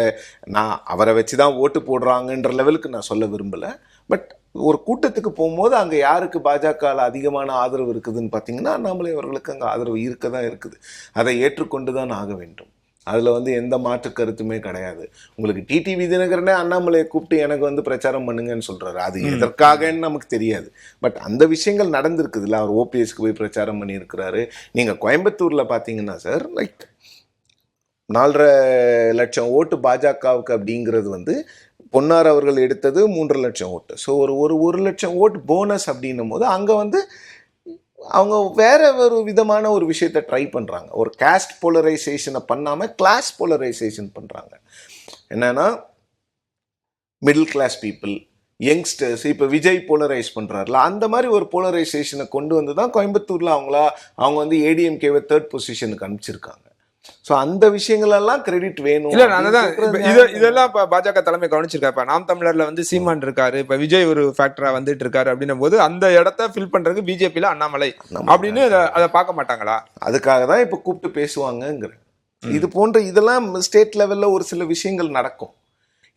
நான் அவரை வச்சுதான் ஓட்டு போடுறாங்கன்ற லெவலுக்கு நான் சொல்ல விரும்பல. பட் ஒரு கூட்டத்துக்கு போகும்போது அங்க யாருக்கு பாஜக அதிகமான ஆதரவு இருக்குதுன்னு பார்த்தீங்கன்னா அண்ணாமலை அவர்களுக்கு அங்கே ஆதரவு இருக்க தான் இருக்குது. அதை ஏற்றுக்கொண்டு தான் ஆக வேண்டும். அதில் வந்து எந்த மாற்று கருத்துமே கிடையாது. உங்களுக்கு டிடிவி தினகரனே அண்ணாமலையை கூப்பிட்டு எனக்கு வந்து பிரச்சாரம் பண்ணுங்கன்னு சொல்றாரு. அது எதற்காகன்னு நமக்கு தெரியாது. பட் அந்த விஷயங்கள் நடந்திருக்குதுல்ல. அவர் ஓபிஎஸ்க்கு போய் பிரச்சாரம் பண்ணியிருக்கிறாரு. நீங்கள் கோயம்புத்தூரில் பார்த்தீங்கன்னா சார், லைக் 4.5 லட்சம் ஓட்டு பாஜகவுக்கு அப்படிங்கிறது வந்து பொன்னார் அவர்கள் எடுத்தது 3.5 லட்சம் ஓட்டு. ஸோ ஒரு 1 லட்சம் ஓட்டு போனஸ் அப்படின்னும் போது அங்கே வந்து அவங்க வேற ஒரு விதமான ஒரு விஷயத்தை ட்ரை பண்ணுறாங்க. ஒரு காஸ்ட் போலரைசேஷனை பண்ணாமல் கிளாஸ் போலரைசேஷன் பண்ணுறாங்க. என்னன்னா மிடில் கிளாஸ் பீப்புள், யங்ஸ்டர்ஸ், இப்போ விஜய் போலரைஸ் பண்ணுறாருல, அந்த மாதிரி ஒரு போலரைசேஷனை கொண்டு வந்து தான் கோயம்புத்தூரில் அவங்க வந்து ஏடிஎம்கேவை 3rd பொசிஷனுக்கு அனுப்பிச்சிருக்காங்க. ஸோ அந்த விஷயங்கள் எல்லாம் கிரெடிட் வேணும். இல்ல அதுதான் இதெல்லாம் இப்ப பாஜக தலைமை கவனிச்சிருக்கா. இப்ப நாம் தமிழர்ல வந்து சீமான் இருக்காரு, இப்ப விஜய் ஒரு ஃபேக்டரா வந்துட்டு இருக்காரு அப்படின்னும் போது அந்த இடத்த ஃபில் பண்றதுக்கு பிஜேபியில அண்ணாமலை அப்படின்னு அதை பார்க்க மாட்டாங்களா? அதுக்காக தான் இப்ப கூப்பிட்டு பேசுவாங்கங்கிற. இது போன்ற இதெல்லாம் ஸ்டேட் லெவல்ல ஒரு சில விஷயங்கள் நடக்கும்.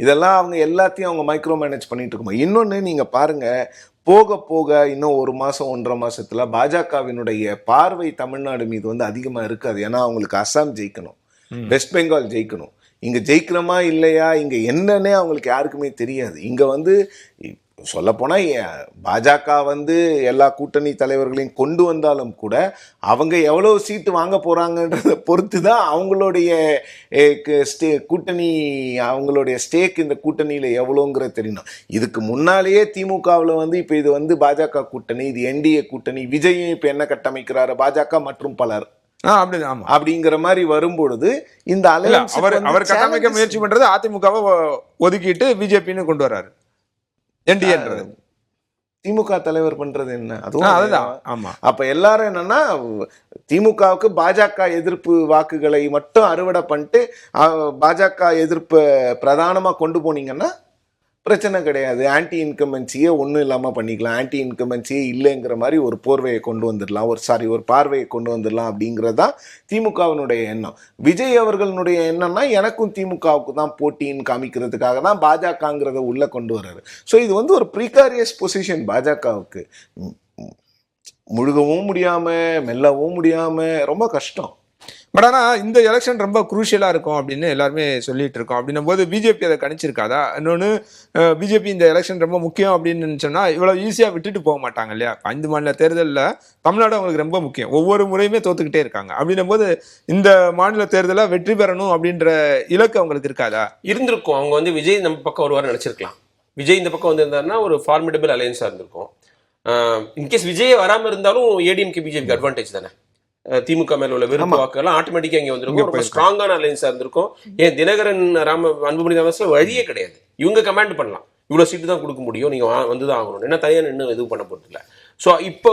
இதெல்லாம் அவங்க எல்லாத்தையும் அவங்க மைக்ரோ மேனேஜ் பண்ணிட்டு இருக்கோம். இன்னொன்னு நீங்க பாருங்க, போக போக இன்னும் 1 மாசம் 1.5 மாசத்துல பாஜகவினுடைய பார்வை தமிழ்நாடு மீது வந்து அதிகமா இருக்காது. ஏன்னா அவங்களுக்கு அஸ்ஸாம் ஜெயிக்கணும், வெஸ்ட் பெங்கால் ஜெயிக்கணும். இங்க ஜெயிக்கிறோமா இல்லையா, இங்க என்னன்னே அவங்களுக்கு யாருக்குமே தெரியாது. இங்க வந்து சொல்ல போனா பாஜக வந்து எல்லா கூட்டணி தலைவர்களையும் கொண்டு வந்தாலும் கூட அவங்க எவ்வளவு சீட்டு வாங்க போறாங்கன்றத பொறுத்து தான் அவங்களுடைய கூட்டணி, அவங்களுடைய ஸ்டேக் இந்த கூட்டணியில எவ்வளோங்கிறது தெரியணும். இதுக்கு முன்னாலேயே திமுகவில் வந்து இப்ப இது வந்து பாஜக கூட்டணி, இது என்டிஏ கூட்டணி, விஜயும் இப்ப என்ன கட்டமைக்கிறாரு, பாஜக மற்றும் பலர் அப்படிங்கிற மாதிரி வரும்பொழுது இந்த அலையன்ஸ் அவர் கட்டமைக்க முயற்சி பண்றது அதிமுகவை ஒதுக்கிட்டு பிஜேபின்னு கொண்டு வர்றாரு. என்டிஏன்றது திமுக தலைவர் பண்றது என்ன? அதுவும் அப்ப எல்லாரும் என்னன்னா திமுகவுக்கு பாஜக எதிர்ப்பு வாக்குகளை மட்டும் அறுவடை பண்ணிட்டு பாஜக எதிர்ப்பு பிரதானமா கொண்டு போனீங்கன்னா பிரச்சனை கிடையாது. ஆன்டி இன்கம்பன்சியே ஒன்றும் இல்லாமல் பண்ணிக்கலாம், ஆன்டி இன்கம்பன்சியே இல்லைங்கிற மாதிரி ஒரு போர்வையை கொண்டு வந்துடலாம், ஒரு பார்வையை கொண்டு வந்துடலாம் அப்படிங்கிறது தான் திமுகவினுடைய எண்ணம். விஜய் அவர்களுடைய எண்ணம்னா எனக்கும் திமுகவுக்கு தான் போட்டின்னு காமிக்கிறதுக்காக தான் பாஜகங்கிறத உள்ள கொண்டு வர்றாரு. ஸோ இது வந்து ஒரு ப்ரீகாரியஸ் பொசிஷன் பாஜகவுக்கு. முழுகவும் முடியாம மெல்லவும் முடியாம ரொம்ப கஷ்டம். பட் ஆனால் இந்த எலெக்ஷன் ரொம்ப குரூஷியலாக இருக்கும் அப்படின்னு எல்லாருமே சொல்லிட்டு இருக்கோம். அப்படின்னும் போது பிஜேபி அதை கணிச்சிருக்காதா? இன்னொன்று, பிஜேபி இந்த எலெக்ஷன் ரொம்ப முக்கியம் அப்படின்னு சொன்னால் இவ்வளோ ஈஸியாக விட்டுட்டு போக மாட்டாங்க இல்லையா? 5 மாநில தேர்தலில் தமிழ்நாடு அவங்களுக்கு ரொம்ப முக்கியம், ஒவ்வொரு முறையுமே தோத்துக்கிட்டே இருக்காங்க. அப்படின்னும் போது இந்த மாநில தேர்தலை வெற்றி பெறணும் அப்படின்ற இலக்கு அவங்களுக்கு இருக்காதா? இருந்திருக்கும். அவங்க வந்து விஜய் நம்ம பக்கம் வருவார் நினச்சிருக்கலாம். விஜய் இந்த பக்கம் வந்திருந்தாருன்னா ஒரு ஃபார்மிடபிள் அலையன்ஸாக இருந்திருக்கும். இன்கேஸ் விஜய் வராமல் இருந்தாலும் ஏடிஎம்கே பிஜேபிக்கு அட்வான்டேஜ் தானே. திமுக மேல உள்ள விருப்ப வாக்குகள் ஆட்டோமேட்டிக்கா இங்க வந்திருக்கும். ரொம்ப ஸ்ட்ராங்கான அலையன்ஸா இருந்திருக்கும். ஏன் தினகரன் அன்புமணி ராமதாஸ் வழியே கிடையாது. இவங்க கமாண்ட் பண்ணலாம், இவ்வளவு சீட்டு தான் கொடுக்க முடியும், நீங்க வந்துதான் ஆகணும், என்ன தனியா நின்று எதுவும் பண்ண போறது இல்லை. ஸோ இப்போ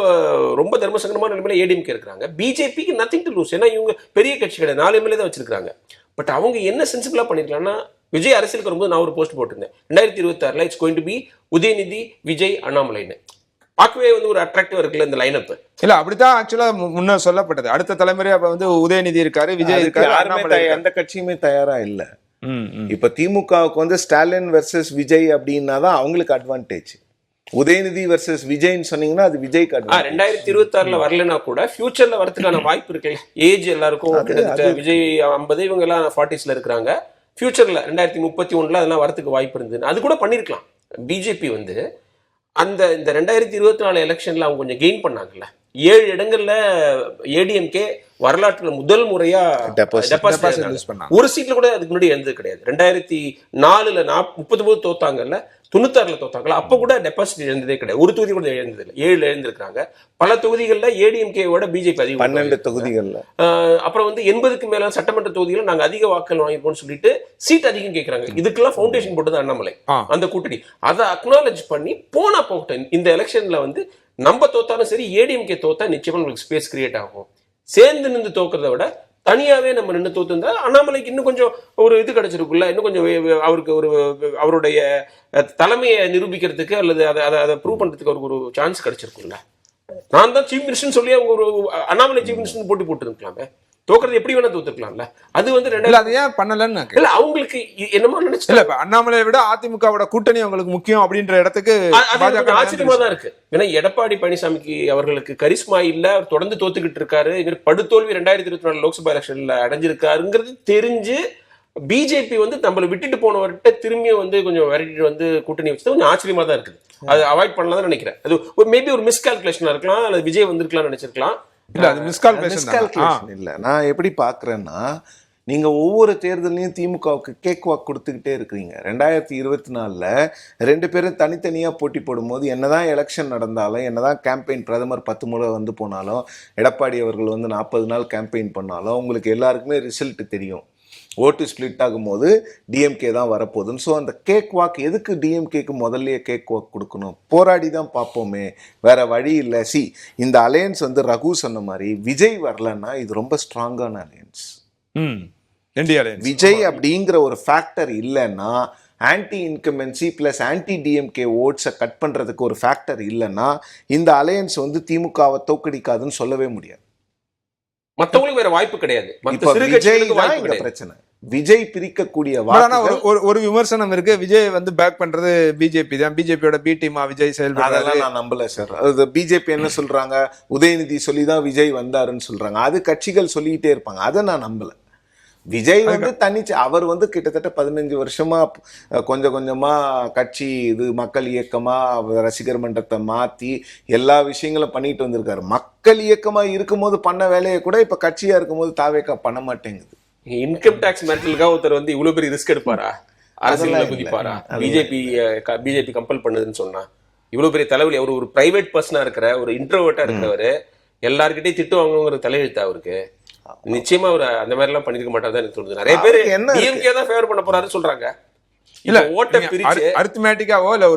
ரொம்ப தர்மசங்கரமான நிலைமையில ஏடிஎம்கே இருக்கிறாங்க. பிஜேபிக்கு நத்திங் டு லூஸ். ஏன்னா இவங்க பெரிய கட்சி கிடையாது, 4 எம்எல்ஏ தான் வச்சிருக்காங்க. பட் அவங்க என்ன சென்சிபிளா பண்ணிருக்கலாம்னா, விஜய் அரசியலுக்கு வரும்போது நான் ஒரு போஸ்ட் போட்டிருந்தேன் 2026 it's going to be Udhayanidhi Vijay அண்ணாமலைன்னு. பார்க்கவே வந்து ஒரு அட்ராக்டிவா இருக்குல்ல இந்த லைனப். இல்ல அப்படித்தான் ஆக்சுவலா முன்ன சொல்லப்பட்டது. அடுத்த தலைமுறை அப்ப வந்து உதயநிதி இருக்காரு, விஜய் இருக்காரு, எந்த கட்சியுமே தயாரா இல்ல. இப்ப திமுகவுக்கு வந்து ஸ்டாலின் வெர்சஸ் விஜய் அப்படின்னா தான் அவங்களுக்கு அட்வான்டேஜ். உதயநிதி வெர்சஸ் விஜய்ன்னு சொன்னீங்கன்னா அது விஜய்க்கு அட்வான்டேஜ். 2026 வரலனா கூட ஃபியூச்சர்ல வரதுக்கான வாய்ப்பு இருக்கு. ஏஜ் எல்லாருக்கும் விஜய் 50, இவங்க எல்லாம் 40ஸ்ல இருக்கிறாங்க. ஃபியூச்சர்ல 2031 அதெல்லாம் வரதுக்கு வாய்ப்பு இருந்தது. அது கூட பண்ணிருக்கலாம். பிஜேபி வந்து அந்த இந்த 2024 எலெக்ஷன்ல அவங்க கொஞ்சம் கெயின் பண்ணாங்கல்ல. 7 இடங்கள்ல ஏடிஎம்கே வரலாற்றுல முதல் முறையா டெபாசிட் ஒரு சீட்ல கூட அதுக்கு முன்னாடி எழுந்தது கிடையாது. 2004ல 39 தோத்தாங்கல்ல, 96ல தோத்தாங்களா, அப்ப கூட டெபாசிட் இழந்ததே கிடையாது. ஒரு தொகுதி கூட இழந்தது இல்லை, 7 இழந்திருக்காங்க. பல தொகுதிகளில் ஏடிஎம்கேவோட பிஜேபி அதிகம், 12 தொகுதிகள்ல. அப்புறம் வந்து 80க்கு மேல சட்டமன்ற தொகுதிகள் நாங்க அதிக வாக்குகள் வாங்கிருக்கோம்னு சொல்லிட்டு சீட் அதிகம் கேட்கறாங்க. இதுக்கெல்லாம் ஃபவுண்டேஷன் போட்டது அண்ணாமலை, அந்த கூட்டணி. அதை அக்னாலேஜ் பண்ணி போனா போகட்டும், இந்த எலெக்ஷன்ல வந்து நம்ம தோத்தாலும் சரி, ஏடிஎம்கே தோத்தா நிச்சயமா உங்களுக்கு ஸ்பேஸ் கிரியேட் ஆகும். சேர்ந்து நின்று தோக்கிறத விட தனியாவே நம்ம நின்று தோத்துருந்தா அண்ணாமலைக்கு இன்னும் கொஞ்சம் ஒரு இது கிடைச்சிருக்குல்ல, இன்னும் கொஞ்சம் அவருக்கு ஒரு அவருடைய தலைமையை நிரூபிக்கிறதுக்கு அல்லது அதை ப்ரூவ் பண்றதுக்கு அவருக்கு ஒரு சான்ஸ் கிடைச்சிருக்குல்ல. நான் தான் சீஃப் மினிஸ்டர் சொல்லி அவங்க ஒரு அண்ணாமலை சீஃப் மினிஸ்டர் போட்டி போட்டுருக்கலாமே, தோக்குறது எப்படி வேணா தோத்துக்கலாம்ல. அது வந்து அது ஏன் பண்ணலன்னு இல்ல, அவங்களுக்கு என்னமோ நினைச்சு இல்ல, அண்ணாமலையை விட அதிமுகவோட கூட்டணி அவங்களுக்கு முக்கியம் அப்படின்ற இடத்துக்கு ஆச்சரியமா தான் இருக்கு. ஏன்னா எடப்பாடி பழனிசாமிக்கு அவர்களுக்கு கரிஸ்மா இல்ல, அவர் தொடர்ந்து தோத்துக்கிட்டு இருக்காரு, படுதோல்வி 2024 லோக்சபா எலெக்ஷன்ல அடைஞ்சிருக்காருங்கிறது தெரிஞ்சு பிஜேபி வந்து நம்மளை விட்டுட்டு போனவர்கிட்ட திரும்பி வந்து கொஞ்சம் விரட்டிட்டு வந்து கூட்டணி வச்சது கொஞ்சம் ஆச்சரியமா தான் இருக்குது. அது அவாய்ட் பண்ணலாம் தான் நினைக்கிறேன். அது மேபி ஒரு மிஸ்கால்குலேஷனா இருக்கலாம், அல்லது விஜய் வந்திருக்கலாம் நினைச்சிருக்கலாம். இல்ல, அது மிஸ்கால்குலேஷன் இல்ல. நான் எப்படி பாக்குறேன்னா, நீங்க ஒவ்வொரு தேர்தலையும் திமுகவுக்கு கேக் வாக் கொடுத்துக்கிட்டே இருக்கிறீங்க. 2024ல 2 பேரும் தனித்தனியா போட்டி போடும்போது என்னதான் எலெக்ஷன் நடந்தாலும், என்னதான் கேம்பெயின் பிரதமர் 10 முறை வந்து போனாலும், எடப்பாடி அவர்கள் வந்து 40 நாள் கேம்பெயின் பண்ணாலும், உங்களுக்கு எல்லாருக்குமே ரிசல்ட் தெரியும். ஓட்டு ஸ்பிளிட் ஆகும்போது டிஎம்கே தான் வரப்போகுதுன்னு. ஸோ அந்த கேக் வாக் எதுக்கு டிஎம்கேக்கு முதல்லயே கேக் வாக் கொடுக்கணும்? போராடி தான் பார்ப்போமே, வேற வழி இல்லை. இந்த அலையன்ஸ் வந்து ரகு சொன்ன மாதிரி விஜய் வரலன்னா இது ரொம்ப ஸ்ட்ராங்கான அலையன்ஸ். விஜய் அப்படிங்கிற ஒரு ஃபேக்டர் இல்லைன்னா, anti incumbency plus anti DMK ஓட்ஸை கட் பண்றதுக்கு ஒரு ஃபேக்டர் இல்லைன்னா, இந்த அலையன்ஸ் வந்து திமுகவை தோக்கடிக்காதுன்னு சொல்லவே முடியாது. மற்றவங்களுக்கு வேற வாய்ப்பு கிடையாது. பிரச்சனை விஜய் பிரிக்கக்கூடிய ஒரு விமர்சனம் இருக்கு, விஜய் வந்து பேக் பண்றது பிஜேபி தான், பிஜேபியோட பி டீமா விஜய் செயல்படுறது. அதெல்லாம் நான் நம்பல சார். அது பிஜேபி என்ன சொல்றாங்க, உதயநிதி சொல்லிதான் விஜய் வந்தாருன்னு சொல்றாங்க. அது கட்சிகள் சொல்லிக்கிட்டே இருப்பாங்க, அதை நான் நம்பல. விஜய் வந்து தனிச்சு அவர் வந்து கிட்டத்தட்ட 15 வருஷமா கொஞ்சம் கொஞ்சமா கட்சி இது மக்கள் இயக்கமா ரசிகர் மன்றத்தை மாத்தி எல்லா விஷயங்களும் பண்ணிட்டு வந்திருக்காரு. மக்கள் இயக்கமா இருக்கும்போது பண்ண வேலையை கூட இப்ப கட்சியா இருக்கும்போது தாவேக்கா பண்ண மாட்டேங்குது. இன்கம் டாக்ஸ் மேட்டருக்காக ஒருத்தர் வந்து இவ்வளவு பெரிய ரிஸ்க் எடுப்பாரா? அரசியல குதிப்பாரா? பிஜேபி கம்பல் பண்ணுதுன்னு சொன்னா இவ்வளவு பெரிய தலைவலி. அவர் ஒரு பிரைவேட் பர்சனா இருக்கிற ஒரு இன்ட்ரோவர்ட்டா இருக்கிறவரு எல்லார்கிட்டையும் திட்டு வாங்கணுங்கிற தலையெழுத்து அவருக்கு. நிச்சயமா அவர் அந்த மாதிரி எல்லாம் பண்ணிருக்க மாட்டாரு எனக்கு தோணுது. நிறைய பேர் டிஎம்கே தான் ஃபேவர் பண்ண போறாருன்னு சொல்றாங்க. இல்ல ஓட்ட பிரிச்சு அரித்மேட்டிக்காவோ இல்ல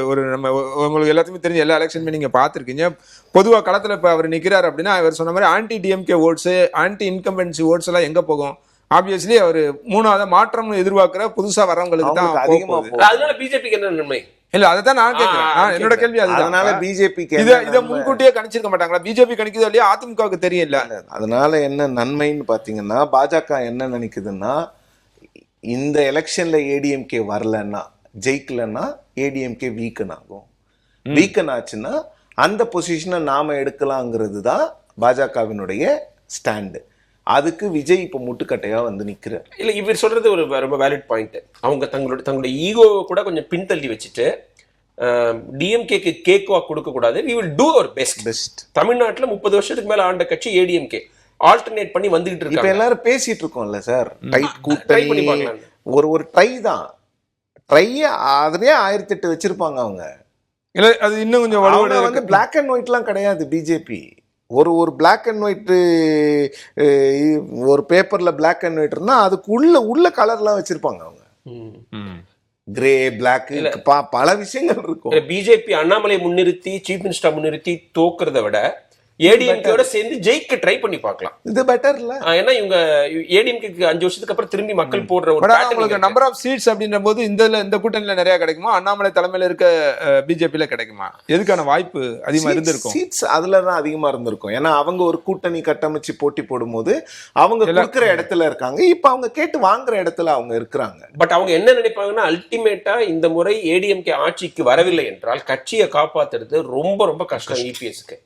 ஒரு நம்ம உங்களுக்கு எல்லாத்துக்குமே தெரிஞ்ச எல்லா எலெக்ஷனுமே நீங்க பாத்துருக்கீங்க. பொதுவா களத்துல இப்ப அவர் நிக்கிறாரு அப்படின்னா, அவர் சொன்ன மாதிரி anti DMK votes, anti incumbency votes எல்லாம் எங்க போகும்? ஆப்வியஸ்லி அவர் மூணாவது மாற்றம்னு எதிர்பார்க்கிற புதுசா வரவங்களுக்கு தான் அதிகமா போகும். அதனால பிஜேபிக்கு என்ன நன்மை? இல்ல அதான் நான் கேட்கிறேன், என்னோட கேள்வி அதுதான். அதனால பிஜேபிக்கு இதை முன்கூட்டியே கணிச்சிருக்க மாட்டாங்களா? பிஜேபி கணிக்குதோ இல்லையா, அதிமுகவுக்கு தெரியல. அதனால என்ன நன்மைன்னு பாத்தீங்கன்னா, பாஜக என்ன நினைக்குதுன்னா, இந்த எலெக்ஷன்ல ஏடிஎம்கே வரலன்னா, ஜெயிக்கலன்னா ஏடிஎம்கே வீக்கன் ஆகும். வீக்கன் ஆச்சுன்னா அந்த பொசிஷனை நாம எடுக்கலாங்கிறது தான் பாஜகவினுடைய ஸ்டாண்டு. அதுக்கு விஜய் இப்ப முட்டுக்கட்டையா வந்து நிக்கிறார். இல்ல, இவர் சொல்றது ஒரு ரொம்ப வேலிட் பாயிண்ட். அவங்க தங்களுடைய ஈகோவை கூட கொஞ்சம் பின்தள்ளி வச்சுட்டு டிஎம்கேக்கு கேக் வாக் கொடுக்க கூடாது, we will do our best. தமிழ்நாட்டுல 30 வருஷத்துக்கு மேல ஆண்ட கட்சி ஏடிஎம்கே ஆல்டர்னேட் பண்ணி வந்துகிட்டு இருக்கு. இப்ப எல்லாரும் பேசிட்டு இருக்கோம்ல சார், டைட் கூட்டணி ஒரு ட்ரை தான். ட்ரை அதுலயே 1008 வச்சிருப்பாங்க அவங்க. இல்ல அது இன்னும் கொஞ்சம் வலுவட வந்து பிளாக் அண்ட் ஒயிட்லாம் கிடையாது பிஜேபி. ஒரு பிளாக் அண்ட் ஒயிட் ஒரு பேப்பர்ல பிளாக் அண்ட் ஒயிட் இருந்தா அதுக்கு உள்ள கலர்லாம் வச்சிருப்பாங்க அவங்க. கிரே பிளாக் பல விஷயங்கள் இருக்கும். பிஜேபி அண்ணாமலை முன்னிறுத்தி சீஃப் மினிஸ்டர் முன்னிறுத்தி தோக்குறத விட ஏடிஎம்கேயோட சேர்ந்து ஜெயிக்க ட்ரை பண்ணி பார்க்கலாம். இது பெட்டர் இல்ல? ஏன்னா இவங்க ஏடிஎம்கேக்கு 5 வருஷத்துக்கு அப்புறம் திரும்பி மக்கள் போடுற ஒரு பேட்டர்ன் நம்பர் ஆஃப் சீட்ஸ் அப்படின்ற போது இந்த கூட்டணியில நிறைய கிடைக்குமா, அண்ணாமலை தலைமையில இருக்க பிஜேபியில கிடைக்குமா? எதுக்கான வாய்ப்பு அதிகமா இருந்திருக்கும்? சீட்ஸ் அதுலதான் அதிகமா இருந்திருக்கும். ஏன்னா அவங்க ஒரு கூட்டணி கட்டமைச்சு போட்டி போடும்போது அவங்க இருக்கிற இடத்துல இருக்காங்க. இப்ப அவங்க கேட்டு வாங்குற இடத்துல அவங்க இருக்கிறாங்க. பட் அவங்க என்ன நினைப்பாங்கன்னா, அல்டிமேட்டா இந்த முறை ஏடிஎம்கே ஆட்சிக்கு வரவில்லை என்றால் கட்சியை காப்பாத்துறது ரொம்ப ரொம்ப கஷ்டம் இபிஎஸ்க்கு.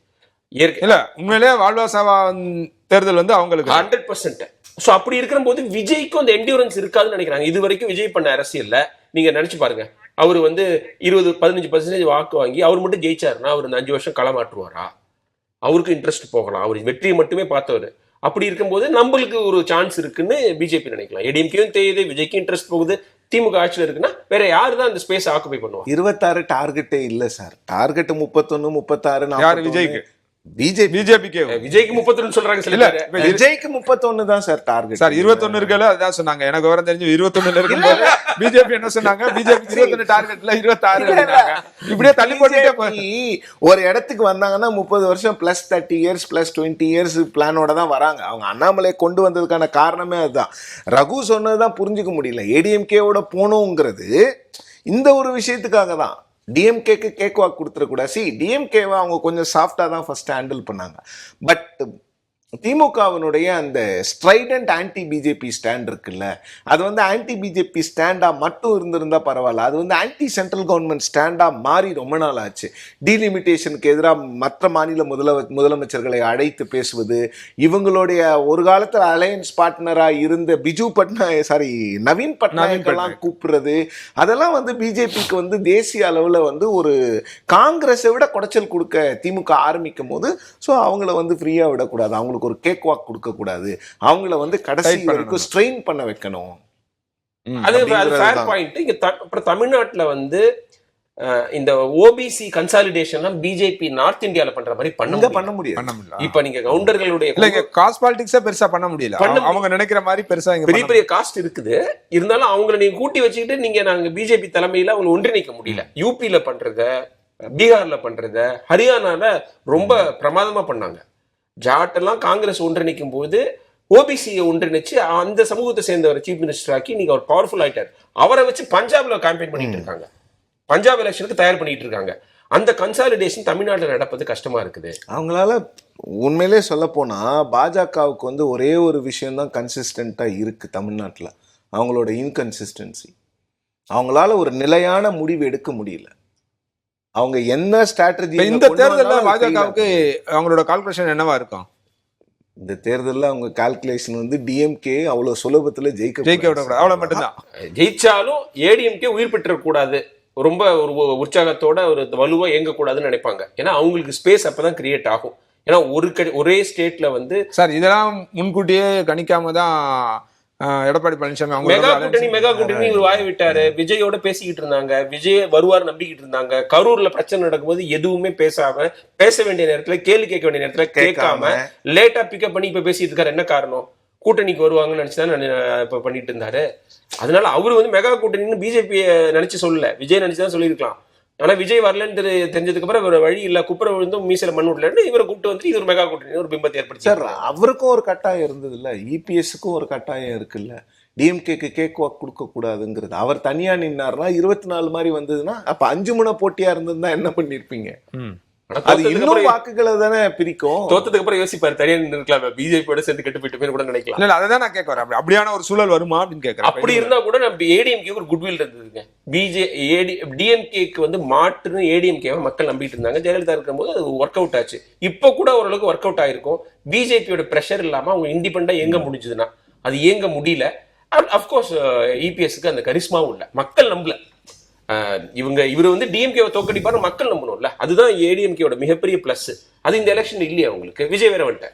இல்ல உண்மையிலே வாழ்வாசாவா தேர்தல் வந்து அவங்களுக்கு 100%. சோ அப்படி இருக்கிற போது விஜய்க்கும் அந்த என்டியூரன்ஸ் இருக்காதுன்னு நினைக்கிறாங்க. இது வரைக்கும் விஜய் பண்ண அரசியல்ல நீங்க நினைச்சு பாருங்க, அவரு வந்து 15% வாக்கு வாங்கி அவர் மட்டும் ஜெயிச்சாருன்னா அவர் 5 வருஷம் களமாற்றுவாரா? அவருக்கு இன்ட்ரெஸ்ட் போகலாம், அவர் வெற்றியை மட்டுமே பார்த்தவர். அப்படி இருக்கும்போது நம்மளுக்கு ஒரு சான்ஸ் இருக்குன்னு பிஜேபி நினைக்கலாம். ஏடிஎம்கேயும் தெரியுது, விஜய்க்கு இன்ட்ரெஸ்ட் போகுது, திமுக ஆட்சியில் இருக்குன்னா வேற யாரு தான் அந்த ஸ்பேஸ் ஆக்குபை பண்ணுவாங்க? 26 டார்கெட்டே இல்ல சார். டார்கெட் 31, 36. யார்? விஜய்க்கு? பிஜேபிக்கு விஜய்க்கு 32 சொல்றாங்க சில பேர். விஜய்க்கு 31 தான் சார் டார்கெட். சார் 21 இருக்கல, அதுதான் சொன்னாங்க. எனக்கு விவரம் தெரிஞ்சு 21 இருக்கும்போது பிஜேபி என்ன சொன்னாங்க? பிஜேபி 21 டார்கெட்ல 26 இருந்தாங்க. இப்படியே தள்ளி போட்டுட்டே ஒரு இடத்துக்கு வந்தாங்கன்னா 30 வருஷம் பிளஸ் 30 இயர்ஸ் பிளஸ் 20 இயர்ஸ் பிளானோட தான் வராங்க. அவங்க அண்ணாமலை கொண்டு வந்ததுக்கான காரணமே அதுதான். ரகு சொன்னதுதான் புரிஞ்சுக்க முடியல. ஏடிஎம்கேவோட போனோங்கிறது இந்த ஒரு விஷயத்துக்காக தான். டிஎம்கேக்கு கேக் வாக் கொடுத்துடக்கூடாது. டிஎம்கேவை அவங்க கொஞ்சம் சாஃப்டாக தான் ஃபர்ஸ்ட் ஹேண்டில் பண்ணாங்க. பட் திமுகவினுடைய அந்த ஸ்ட்ரைடன்ட் ஆன்டி பிஜேபி ஸ்டாண்ட் இருக்குல்ல, அது வந்து ஆன்டி பிஜேபி ஸ்டாண்டா மட்டும் இருந்திருந்தா பரவாயில்ல, அது வந்து ஆன்டி சென்ட்ரல் கவர்மெண்ட் ஸ்டாண்டா மாறி ரொம்ப நாள் ஆச்சு. டீலிமிட்டேஷனுக்கு எதிராக மற்ற மாநில முதலமைச்சர்களை அழைத்து பேசுவது, இவங்களுடைய ஒரு காலத்தில் அலையன்ஸ் பார்ட்னரா இருந்த நவீன் பட்நாயக்கெல்லாம் கூப்பிடுறது, அதெல்லாம் வந்து பிஜேபிக்கு வந்து தேசிய அளவில் வந்து ஒரு காங்கிரஸை விட குடைச்சல் கொடுக்க திமுக ஆரம்பிக்கும் போது, ஸோ அவங்கள வந்து ஃப்ரீயா விடக்கூடாது, அவங்களுக்கு ஒரு கேக் வாக் கொடுக்க கூடாது, அவங்கள வந்து கடைசி வரைக்கும் ஸ்ட்ரெயின் பண்ண வைக்கணும். அது ஃபேர் பாயிண்ட். இங்க அப்புறம் தமிழ்நாட்டுல வந்து இந்த ஓபிசி கன்சாலிடேஷன்லாம் பிஜேபி நார்த் இந்தியால பண்ற மாதிரி பண்ண முடியாது. இப்ப நீங்க கவுண்டர்களுடைய காஸ்ட் பாலிடிக்ஸா பெருசா பண்ண முடியல. அவங்க நினைக்கிற மாதிரி பெருசா பெரிய பெரிய காஸ்ட் இருக்குது. இருந்தாலும் அவங்களை நீங்க கூட்டி வச்சுக்கிட்டு நீங்க நாங்க பிஜேபி தலைமையில அவங்க ஒன்றிணைக்க முடியல. யூபியில பண்றத, பீகார்ல பண்றத, ஹரியானால ரொம்ப பிரமாதமா பண்ணாங்க. ஜாட்டெல்லாம் காங்கிரஸ் ஒன்றிணைக்கும் போது ஓபிசியை ஒன்றிணைச்சு அந்த சமூகத்தை சேர்ந்தவர் சீஃப் மினிஸ்டர் ஆக்கி நீங்க அவர் பவர்ஃபுல் ஆயிட்டார். அவரை வச்சு பஞ்சாப்ல கேம்பெயின் பண்ணிட்டு இருக்காங்க, பஞ்சாப் எலெக்ஷனுக்கு தயார் பண்ணிட்டு இருக்காங்க. அந்த கன்சாலிடேஷன் தமிழ்நாட்டில் நடப்பது கஷ்டமா இருக்குது. அவங்களால உண்மையிலே சொல்ல போனா பாஜகவுக்கு வந்து ஒரே ஒரு விஷயம் தான் கன்சிஸ்டண்டா இருக்கு தமிழ்நாட்டில், அவங்களோட இன்கன்சிஸ்டன்சி. அவங்களால ஒரு நிலையான முடிவு எடுக்க முடியல. அவங்க என்ன ஸ்ட்ராட்டஜி இந்த தேர்தலில் பாஜகவுக்கு அவங்களோட கால்குலேஷன் என்னவா இருக்கும்? இந்த தேர்தலில் அவங்க கால்குலேஷன் வந்து டிஎம்கே அவ்வளவு சுலபத்துல ஜெயிக்க விடக்கூடாது, அவ்வளவு மட்டும்தான். ஜெயிச்சாலும் ஏடிஎம்கே உயிர் பெற்றக்கூடாது, ரொம்ப ஒரு உற்சாகத்தோட ஒரு வலுவா இயங்கக்கூடாதுன்னு நினைப்பாங்க. ஏன்னா அவங்களுக்கு ஸ்பேஸ் அப்பதான் கிரியேட் ஆகும். ஏன்னா ஒரே ஸ்டேட்ல வந்து சார் இதெல்லாம் முன்கூட்டியே கணிக்காம தான் எடப்பாடி பழனிசாமி மெகா கூட்டணி இவர் வாய விட்டாரு. விஜயோட பேசிக்கிட்டு இருந்தாங்க, விஜய் வருவார் நம்பிக்கிட்டு இருந்தாங்க. கரூர்ல பிரச்சனை நடக்கும்போது எதுவுமே பேசாம, பேச வேண்டிய நேரத்துல கேள்வி கேட்க வேண்டிய நேரத்துல கேட்காம லேட்டா பிக்கப் பண்ணி இப்ப பேசிட்டு இருக்காரு. என்ன காரணம்? கூட்டணிக்கு வருவாங்கன்னு நினைச்சுதான் இப்ப பண்ணிட்டு இருந்தாரு. அதனால அவரு வந்து மெகா கூட்டணின்னு பிஜேபி நினைச்சு சொல்லல, விஜய் நினைச்சுதான் சொல்லியிருக்கலாம். ஆனா விஜய் வரலன்னு தெரிஞ்சதுக்கு அப்புறம் இவர் வழி இல்ல, குப்புற விழுந்தும் மீசல மண் விடலன்னு இவரை கூப்பிட்டு வந்து இது ஒரு மெகா கூட்டணி ஒரு பிம்பத்தை ஏற்படுத்தி. சார் அவருக்கும் ஒரு கட்டாயம் இருந்தது இல்ல, இபிஎஸ்க்கும் ஒரு கட்டாயம் இருக்குல்ல, டிஎம்கேக்கு கேக் வாக் கொடுக்க கூடாதுங்கிறது. அவர் தனியா நின்னாருன்னா 24 மாதிரி வந்ததுன்னா அப்ப 5 முனை போட்டியா இருந்ததுன்னா என்ன பண்ணிருப்பீங்க? அது இன்னும் வாக்குகளை தானே பிரிக்கும். தோத்ததுக்கு அப்புறம் யோசிப்பாரு, தனியா நின்றுக்கலாம், பிஜேபியோட சேர்ந்து கெட்டு போயிட்டு கூட நினைக்கலாம். இல்ல அதான் நான் கேட்க வரேன், அப்படியான ஒரு சூழல் வருமா அப்படின்னு கேட்கறேன். அப்படி இருந்தா கூட நம்ம ஏடிஎம்கே ஒரு குட்வில் இருந்ததுங்க. டிஎம்கேக்கு வந்து மாற்றுன்னு ஏடிஎம்கேவை மக்கள் நம்பிட்டு இருந்தாங்க. ஜெயலலிதா இருக்கும்போது அது ஒர்க் அவுட் ஆச்சு. இப்ப கூட ஓரளவுக்கு ஒர்க் அவுட் ஆயிருக்கும். பிஜேபியோட பிரஷர் இல்லாம அவங்க இண்டிபெண்டா இயங்க முடிஞ்சதுன்னா, அது இயங்க முடியல. அப்கோர்ஸ் இபிஎஸ்க்கு அந்த கரிஸ்மாவும் இல்ல, மக்கள் நம்பல. இவர் வந்து டிஎம்கேவை தோக்கடிப்பாரு, மக்கள் நம்பணும்ல, அதுதான் ஏடிஎம்கேவோட மிகப்பெரிய பிளஸ். அது இந்த எலெக்ஷன் இல்லையா உங்களுக்கு? விஜய் வேற வந்துட்டார்.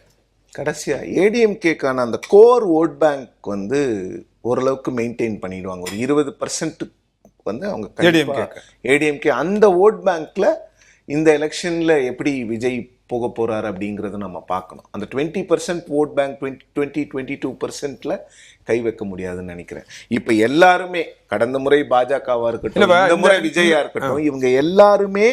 கடைசியா ஏடிஎம்கேக்கான அந்த கோர் ஓட் பேங்க் வந்து ஓரளவுக்கு மெயின்டைன் பண்ணிடுவாங்க. ஒரு 20% வந்து அவங்க ஏடிஎம்கே அந்த ஓட் பேங்க்ல இந்த எலெக்ஷன்ல எப்படி விஜய் போக போறாரு அப்படிங்கறத நம்ம பார்க்கணும். அந்த 20% ஓட் பேங்க் 22% கை வைக்க முடியாதுன்னு நினைக்கிறேன். இப்ப எல்லாருமே கடந்த முறை பாஜகவா இருக்கட்டும், இந்த முறை விஜயா இருக்கட்டும், இவங்க எல்லாருமே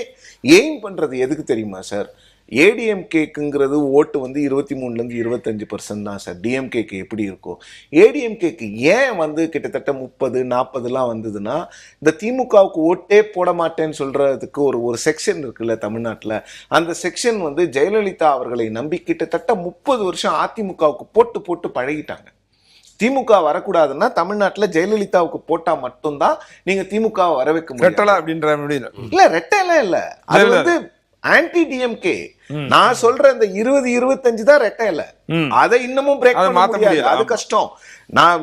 எய்ம் பண்றது எதுக்கு தெரியுமா சார்? ஏடிஎம்கேக்குங்கிறது ஓட்டு வந்து 23% 25% தான் சார். டிஎம்கேக்கு எப்படி இருக்கும்? ஏடிஎம்கேக்கு ஏன் வந்து கிட்டத்தட்ட 30-40 வந்ததுன்னா, இந்த திமுகவுக்கு ஓட்டே போட மாட்டேன்னு சொல்றதுக்கு ஒரு செக்ஷன் இருக்குல்ல தமிழ்நாட்டில். அந்த செக்ஷன் வந்து ஜெயலலிதா அவர்களை நம்பி கிட்டத்தட்ட 30 வருஷம் அதிமுகவுக்கு போட்டு போட்டு பழகிட்டாங்க. திமுக வரக்கூடாதுன்னா தமிழ்நாட்டில் ஜெயலலிதாவுக்கு போட்டா மட்டும்தான் நீங்க திமுக வர வைக்க முடியும். அப்படின்ற முடியல. இல்ல ரெட்டெல்லாம் இல்ல, அது வந்து ஆன்டி டிஎம்கே. நான் சொல்ற இந்த 20-25 தான் ரெட்டை இல்ல, அதை இன்னமும் பிரேக் பண்ண முடியாது, அது கஷ்டம்.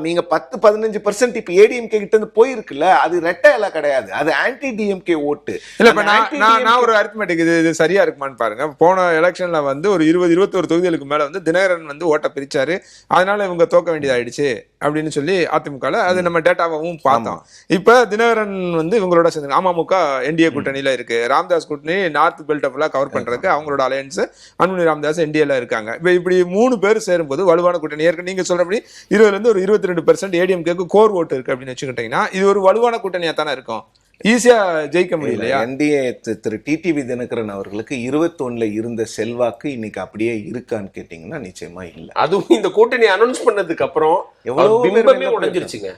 நீங்க 10-15% இப்ப ஏடிஎம்கே கிட்ட இருந்து போயிருக்குல்ல, அது ரெட்டை இலை கிடையாது, அது ஆன்டி டிஎம்கே ஓட்டு. இல்ல இப்ப நான் ஒரு அரித்மெட்டிக் இது சரியா இருக்குமான்னு பாருங்க. போன எலெக்ஷன்ல வந்து ஒரு 20-21 தொகுதிகளுக்கு மேல வந்து தினகரன் வந்து ஓட்ட பிரிச்சாரு, அதனால இவங்க தோக்க வேண்டியதாயிடுச்சு அப்படின்னு சொல்லி அதிமுகல அது நம்ம டேட்டாவும் பார்த்தோம். இப்ப தினகரன் வந்து இவங்களோட சேர்ந்து அமமுக என்டிஏ கூட்டணியில இருக்கு, ராமதாஸ் கூட்டணி நார்த் பெல்ட் ஃபுல்லா கவர் பண்றதுக்கு அவங்களோட அலையன்ஸ் அன்புமணி ராமதாஸ் என்டிஏல இருக்காங்க. இப்படி 3 பேர் சேரும்போது வலுவான கூட்டணி. ஏற்கனவே நீங்க சொல்றபடி 20 ஒரு 22% ஏடிஎம்கேக்கு கோர் ஓட்டு இருக்கு அப்படின்னு வச்சுக்கிட்டீங்கன்னா இது ஒரு வலுவான கூட்டணியா தானே இருக்கும், ஈஸியா ஜெயிக்க முடியலையா? என்டிஏ திரு டிடிவி தினகரன் அவர்களுக்கு 21ல இருந்த செல்வாக்கு இன்னைக்கு அப்படியே இருக்கான்னு கேட்டீங்கன்னா நிச்சயமா இல்ல. அதுவும் இந்த கூட்டணி அனௌன்ஸ் பண்ணதுக்கு அப்புறம் எவ்வளவு பிம்பமே உடைஞ்சிருச்சுங்க.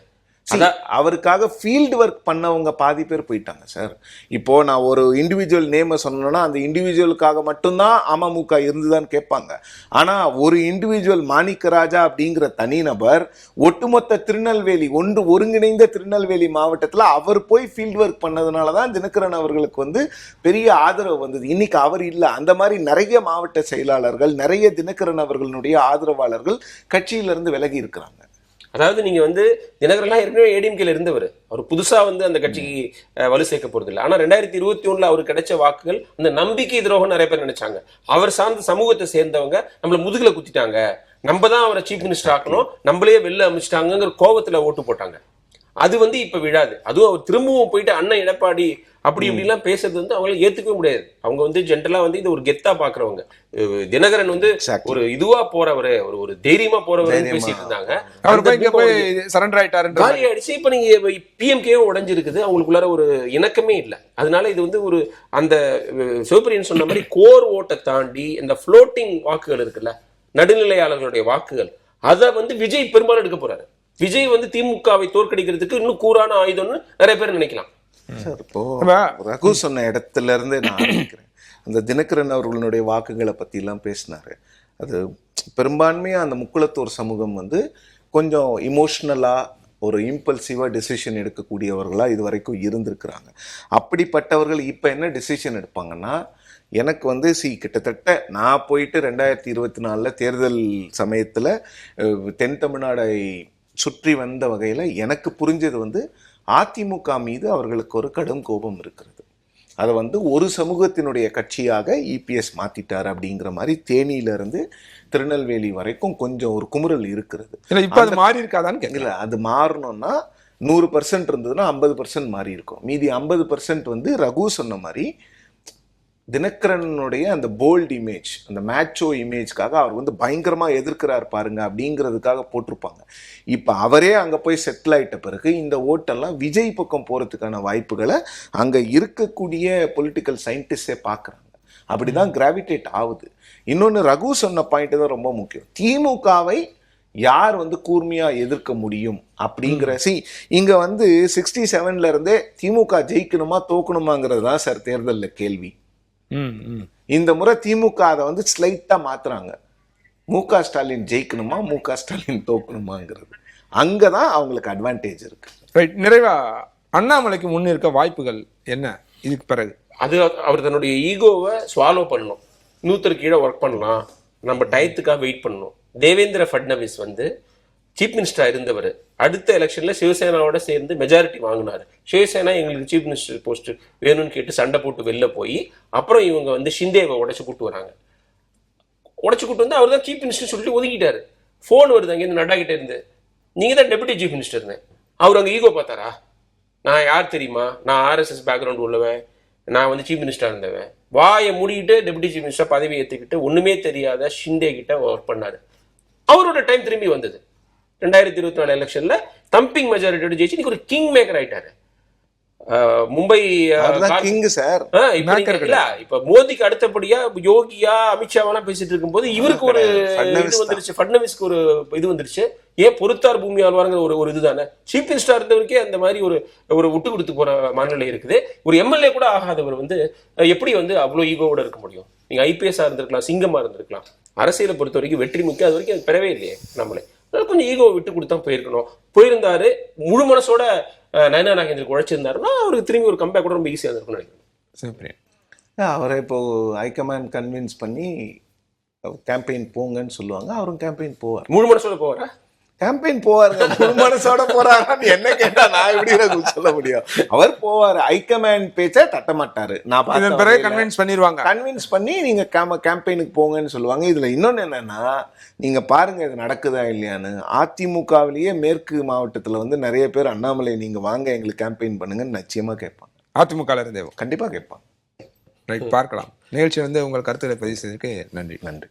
அவருக்காக ஃபீல்டு ஒர்க் பண்ணவங்க பாதி பேர் போயிட்டாங்க சார். இப்போ நான் ஒரு இண்டிவிஜுவல் நேமை சொன்னேன்னா அந்த இண்டிவிஜுவலுக்காக மட்டும்தான் அமமுக இருந்துதான்னு கேட்பாங்க. ஆனா ஒரு இண்டிவிஜுவல் மாணிக்கராஜா அப்படிங்கிற தனிநபர் ஒட்டுமொத்த திருநெல்வேலி ஒருங்கிணைந்த திருநெல்வேலி மாவட்டத்தில் அவர் போய் ஃபீல்டு ஒர்க் பண்ணதுனாலதான் தினகரன் அவர்களுக்கு வந்து பெரிய ஆதரவு வந்தது. இன்னைக்கு அவர் இல்லை. அந்த மாதிரி நிறைய மாவட்ட செயலாளர்கள், நிறைய தினகரன் அவர்களுடைய ஆதரவாளர்கள் கட்சியிலிருந்து விலகி இருக்கிறாங்க. அதாவது நீங்க வந்து தினகரன்லாம் ஏற்கனவே ஏடிஎம்கேல இருந்தவர், அவர் புதுசா வந்து அந்த கட்சிக்கு வலு சேர்க்க போறது இல்லை. ஆனா 2021ல அவருக்கு கிடைச்ச வாக்குகள் அந்த நம்பிக்கை துரோகம் நிறைய பேர் நினைச்சாங்க. அவர் சார்ந்த சமூகத்தை சேர்ந்தவங்க நம்மள முதுகுல குத்திட்டாங்க, நம்ம தான் அவரை சீஃப் மினிஸ்டர் ஆக்கணும், நம்மளே வெளில அமைச்சிட்டாங்கிற கோபத்துல ஓட்டு போட்டாங்க. அது வந்து இப்ப விழாது. அதுவும் அவர் திரும்பவும் போயிட்டு அண்ணன் எடப்பாடி அப்படி இப்படிலாம் பேசுறது வந்து அவங்களால ஏத்துக்கவே முடியாது. அவங்க வந்து ஜென்ரலா வந்து இது ஒரு கெத்தா பாக்குறவங்க. தினகரன் வந்து ஒரு இதுவா போறவரு, ஒரு தைரியமா போறவரு பேசிட்டு இருந்தாங்க. காலி ஆயிடுச்சு. இப்ப நீங்க பிஎம்கேவும் உடைஞ்சிருக்குது, அவங்களுக்குள்ளார ஒரு இணக்கமே இல்லை. அதனால இது வந்து ஒரு அந்த சிவபிரியன் சொன்ன மாதிரி கோர் ஓட்டை தாண்டி இந்த ஃப்ளோட்டிங் வாக்குகள் இருக்குல்ல, நடுநிலையாளர்களுடைய வாக்குகள், அதை வந்து விஜய் பெரும்பாலும் எடுக்க போறாரு. விஜய் வந்து திமுகவை தோற்கடிக்கிறதுக்கு இன்னும் கூறான ஆயுதம்னு நிறைய பேர் நினைக்கலாம். இப்போ ரகு சொன்ன இடத்துல இருந்து நான் நினைக்கிறேன், அந்த தினகரன் அவர்களுடைய வாக்குகளை பத்தி எல்லாம் பேசினாரு. அது பெரும்பான்மையா அந்த முக்குளத்தூர் சமூகம் வந்து கொஞ்சம் இமோஷனலா ஒரு இம்பல்சிவா டிசிஷன் எடுக்கக்கூடியவர்களா இது வரைக்கும் இருந்திருக்கிறாங்க. அப்படிப்பட்டவர்கள் இப்ப என்ன டிசிஷன் எடுப்பாங்கன்னா, எனக்கு வந்து கிட்டத்தட்ட நான் போயிட்டு 2024 தேர்தல் சமயத்துல தென் தமிழ்நாடை சுற்றி வந்த வகையில எனக்கு புரிஞ்சது வந்து அதிமுக மீது அவர்களுக்கு ஒரு கடும் கோபம் இருக்கிறது. அதை வந்து ஒரு சமூகத்தினுடைய கட்சியாக இபிஎஸ் மாத்திட்டார் அப்படிங்கிற மாதிரி தேனியில இருந்து திருநெல்வேலி வரைக்கும் கொஞ்சம் ஒரு குமுறல் இருக்கிறது. இப்ப அது மாறி இருக்காதான்னு கேட்கல. அது மாறணும்னா 100% இருந்ததுன்னா 50% மாறி இருக்கும். மீதி 50% வந்து ரகு சொன்ன மாதிரி தினகரனுடைய அந்த போல்ட் இமேஜ், அந்த மேட்சோ இமேஜ்க்காக அவர் வந்து பயங்கரமா எதிர்க்கிறார் பாருங்க அப்படிங்கிறதுக்காக போட்டிருப்பாங்க. இப்ப அவரே அங்க போய் செட்டில் ஆயிட்ட பிறகு இந்த ஓட்டெல்லாம் விஜய் பக்கம் போறதுக்கான வாய்ப்புகளை அங்க இருக்கக்கூடிய பொலிட்டிக்கல் சயின்டிஸ்டே பாக்குறாங்க. அப்படிதான் கிராவிடேட் ஆகுது. இன்னொன்னு ரகு சொன்ன பாயிண்ட் தான் ரொம்ப முக்கியம். திமுகவை யார் வந்து கூர்மையா எதிர்க்க முடியும் அப்படிங்கிற இங்க வந்து 67ல இருந்தே திமுக ஜெயிக்கணுமா தோக்கணுமாங்கிறது தான் சார் தேர்தலில் கேள்வி. இந்த முறை திமுக அதை வந்து ஸ்லைட்டா மாத்துறாங்க. முக ஸ்டாலின் ஜெயிக்கணுமா முக ஸ்டாலின் தோக்கணுமாங்கிறது அங்கதான் அவங்களுக்கு அட்வான்டேஜ் இருக்கு. நிறைவா அண்ணாமலைக்கு முன் இருக்க வாய்ப்புகள் என்ன இதுக்கு பிறகு? அது அவர் தன்னுடைய ஈகோவை ஸ்வாலோ பண்ணணும். இன்னொருத்தர் கீழே ஒர்க் பண்ணலாம், நம்ம டயத்துக்காக வெயிட் பண்ணணும். தேவேந்திர ஃபட்னவிஸ் வந்து சீஃப் மினிஸ்டரா இருந்தவர், அடுத்த எலெக்ஷன்ல சிவசேனாவோட சேர்ந்து மெஜாரிட்டி வாங்கினாரு. சிவசேனா எங்களுக்கு சீஃப் மினிஸ்டர் போஸ்ட் வேணும்னு கேட்டு சண்டை போட்டு வெளில போய் அப்புறம் இவங்க வந்து ஷிண்டேவை உடைச்சு கூட்டு வராங்க. உடைச்சு கூட்டு வந்து அவர் தான் சீஃப் மினிஸ்டர் சொல்லிட்டு ஒதுக்கிட்டாரு. ஃபோன் வருது அங்கேருந்து நட்டா கிட்ட இருந்து, நீங்க தான் டெபுட்டி சீஃப் மினிஸ்டர்னு. அவர் அங்கே ஈகோ பார்த்தாரா? நான் யார் தெரியுமா, நான் ஆர்எஸ்எஸ் பேக்ரவுண்ட் உள்ளவன், நான் வந்து சீஃப் மினிஸ்டர் இருந்தவன். வாயை மூடிட்டு டெபுட்டி சீஃப் மினிஸ்டர் பதவி ஏற்றுக்கிட்டு ஒண்ணுமே தெரியாத ஷிண்டே கிட்ட ஒர்க் பண்ணாரு. அவரோட டைம் திரும்பி வந்தது. 2024 எலெக்ஷன்ல தம்பிங் மெஜாரிட்டியோட ஜெயிச்சு இன்னைக்கு ஒரு கிங் மேக்கர் ஆயிட்டாரு. மும்பை இப்ப மோடிக்கு அடுத்தபடியா யோகியா அமித்ஷாவெல்லாம் பேசிட்டு இருக்கும் போது இவருக்கு ஒரு இது வந்துருச்சு, ஃபட்னவிஸ்க்கு ஒரு இது வந்துருச்சு. ஏன் பொறுத்தார் பூமி ஆழ்வாருங்கிற ஒரு இதுதானே. சீஃப் மினிஸ்டர் இருந்தவருக்கே அந்த மாதிரி ஒரு விட்டு கொடுத்து போற மனநிலை இருக்குது. ஒரு எம்எல்ஏ கூட ஆகாதவர் வந்து எப்படி வந்து அவ்வளவு ஈகோவோட இருக்க முடியும்? நீங்க ஐபிஎஸ்ஆ இருந்திருக்கலாம், சிங்கமா இருந்திருக்கலாம். அரசியலை பொறுத்த வரைக்கும் வெற்றி முக்கியம், அது வரைக்கும் அது பெறவே இல்லையே நம்மளே. கொஞ்சம் ஈகோ விட்டு கொடுத்தா போயிருக்கணும். போயிருந்தாரு முழு மனசோட நயனா நாகேந்திரக்கு உழைச்சிருந்தாருன்னா அவருக்கு திரும்பி ஒரு கம்பேக் கூட ரொம்ப ஈஸியாக இருக்கும்னு நினைக்கிறேன். அவரை இப்போ ஹைகமாண்ட் கன்வின்ஸ் பண்ணி கேம்பெயின் போங்கன்னு சொல்லுவாங்க, அவரும் கேம்பெயின் போவார். 3 மணி சொல்ல போவாரா? கேம்பெயின் போவாருங்க. முழு மனசோட போறாரான்னு என்ன கேட்டா நான் எப்படி சொல்ல முடியும்? அவர் போவாரு, ஹைகமாண்ட் பேச்ச தட்ட மாட்டாரு. நான் இதன் பிறகு கன்வின்ஸ் பண்ணிடுவாங்க. கன்வின்ஸ் பண்ணி நீங்க கேம்பெயினுக்கு போங்கன்னு சொல்லுவாங்க. இதுல இன்னொன்னு என்னன்னா, நீங்க பாருங்க இது நடக்குதா இல்லையான்னு. அதிமுகவிலேயே மேற்கு மாவட்டத்துல வந்து நிறைய பேர் அண்ணாமலை நீங்க வாங்க எங்களுக்கு கேம்பெயின் பண்ணுங்கன்னு நிச்சயமா கேட்பாங்க. அதிமுக இருந்தே கண்டிப்பா கேட்பாங்க. ரைட், பார்க்கலாம். நிகழ்ச்சி வந்து உங்கள் கருத்துக்களை பதிவு செய்ததற்கு நன்றி.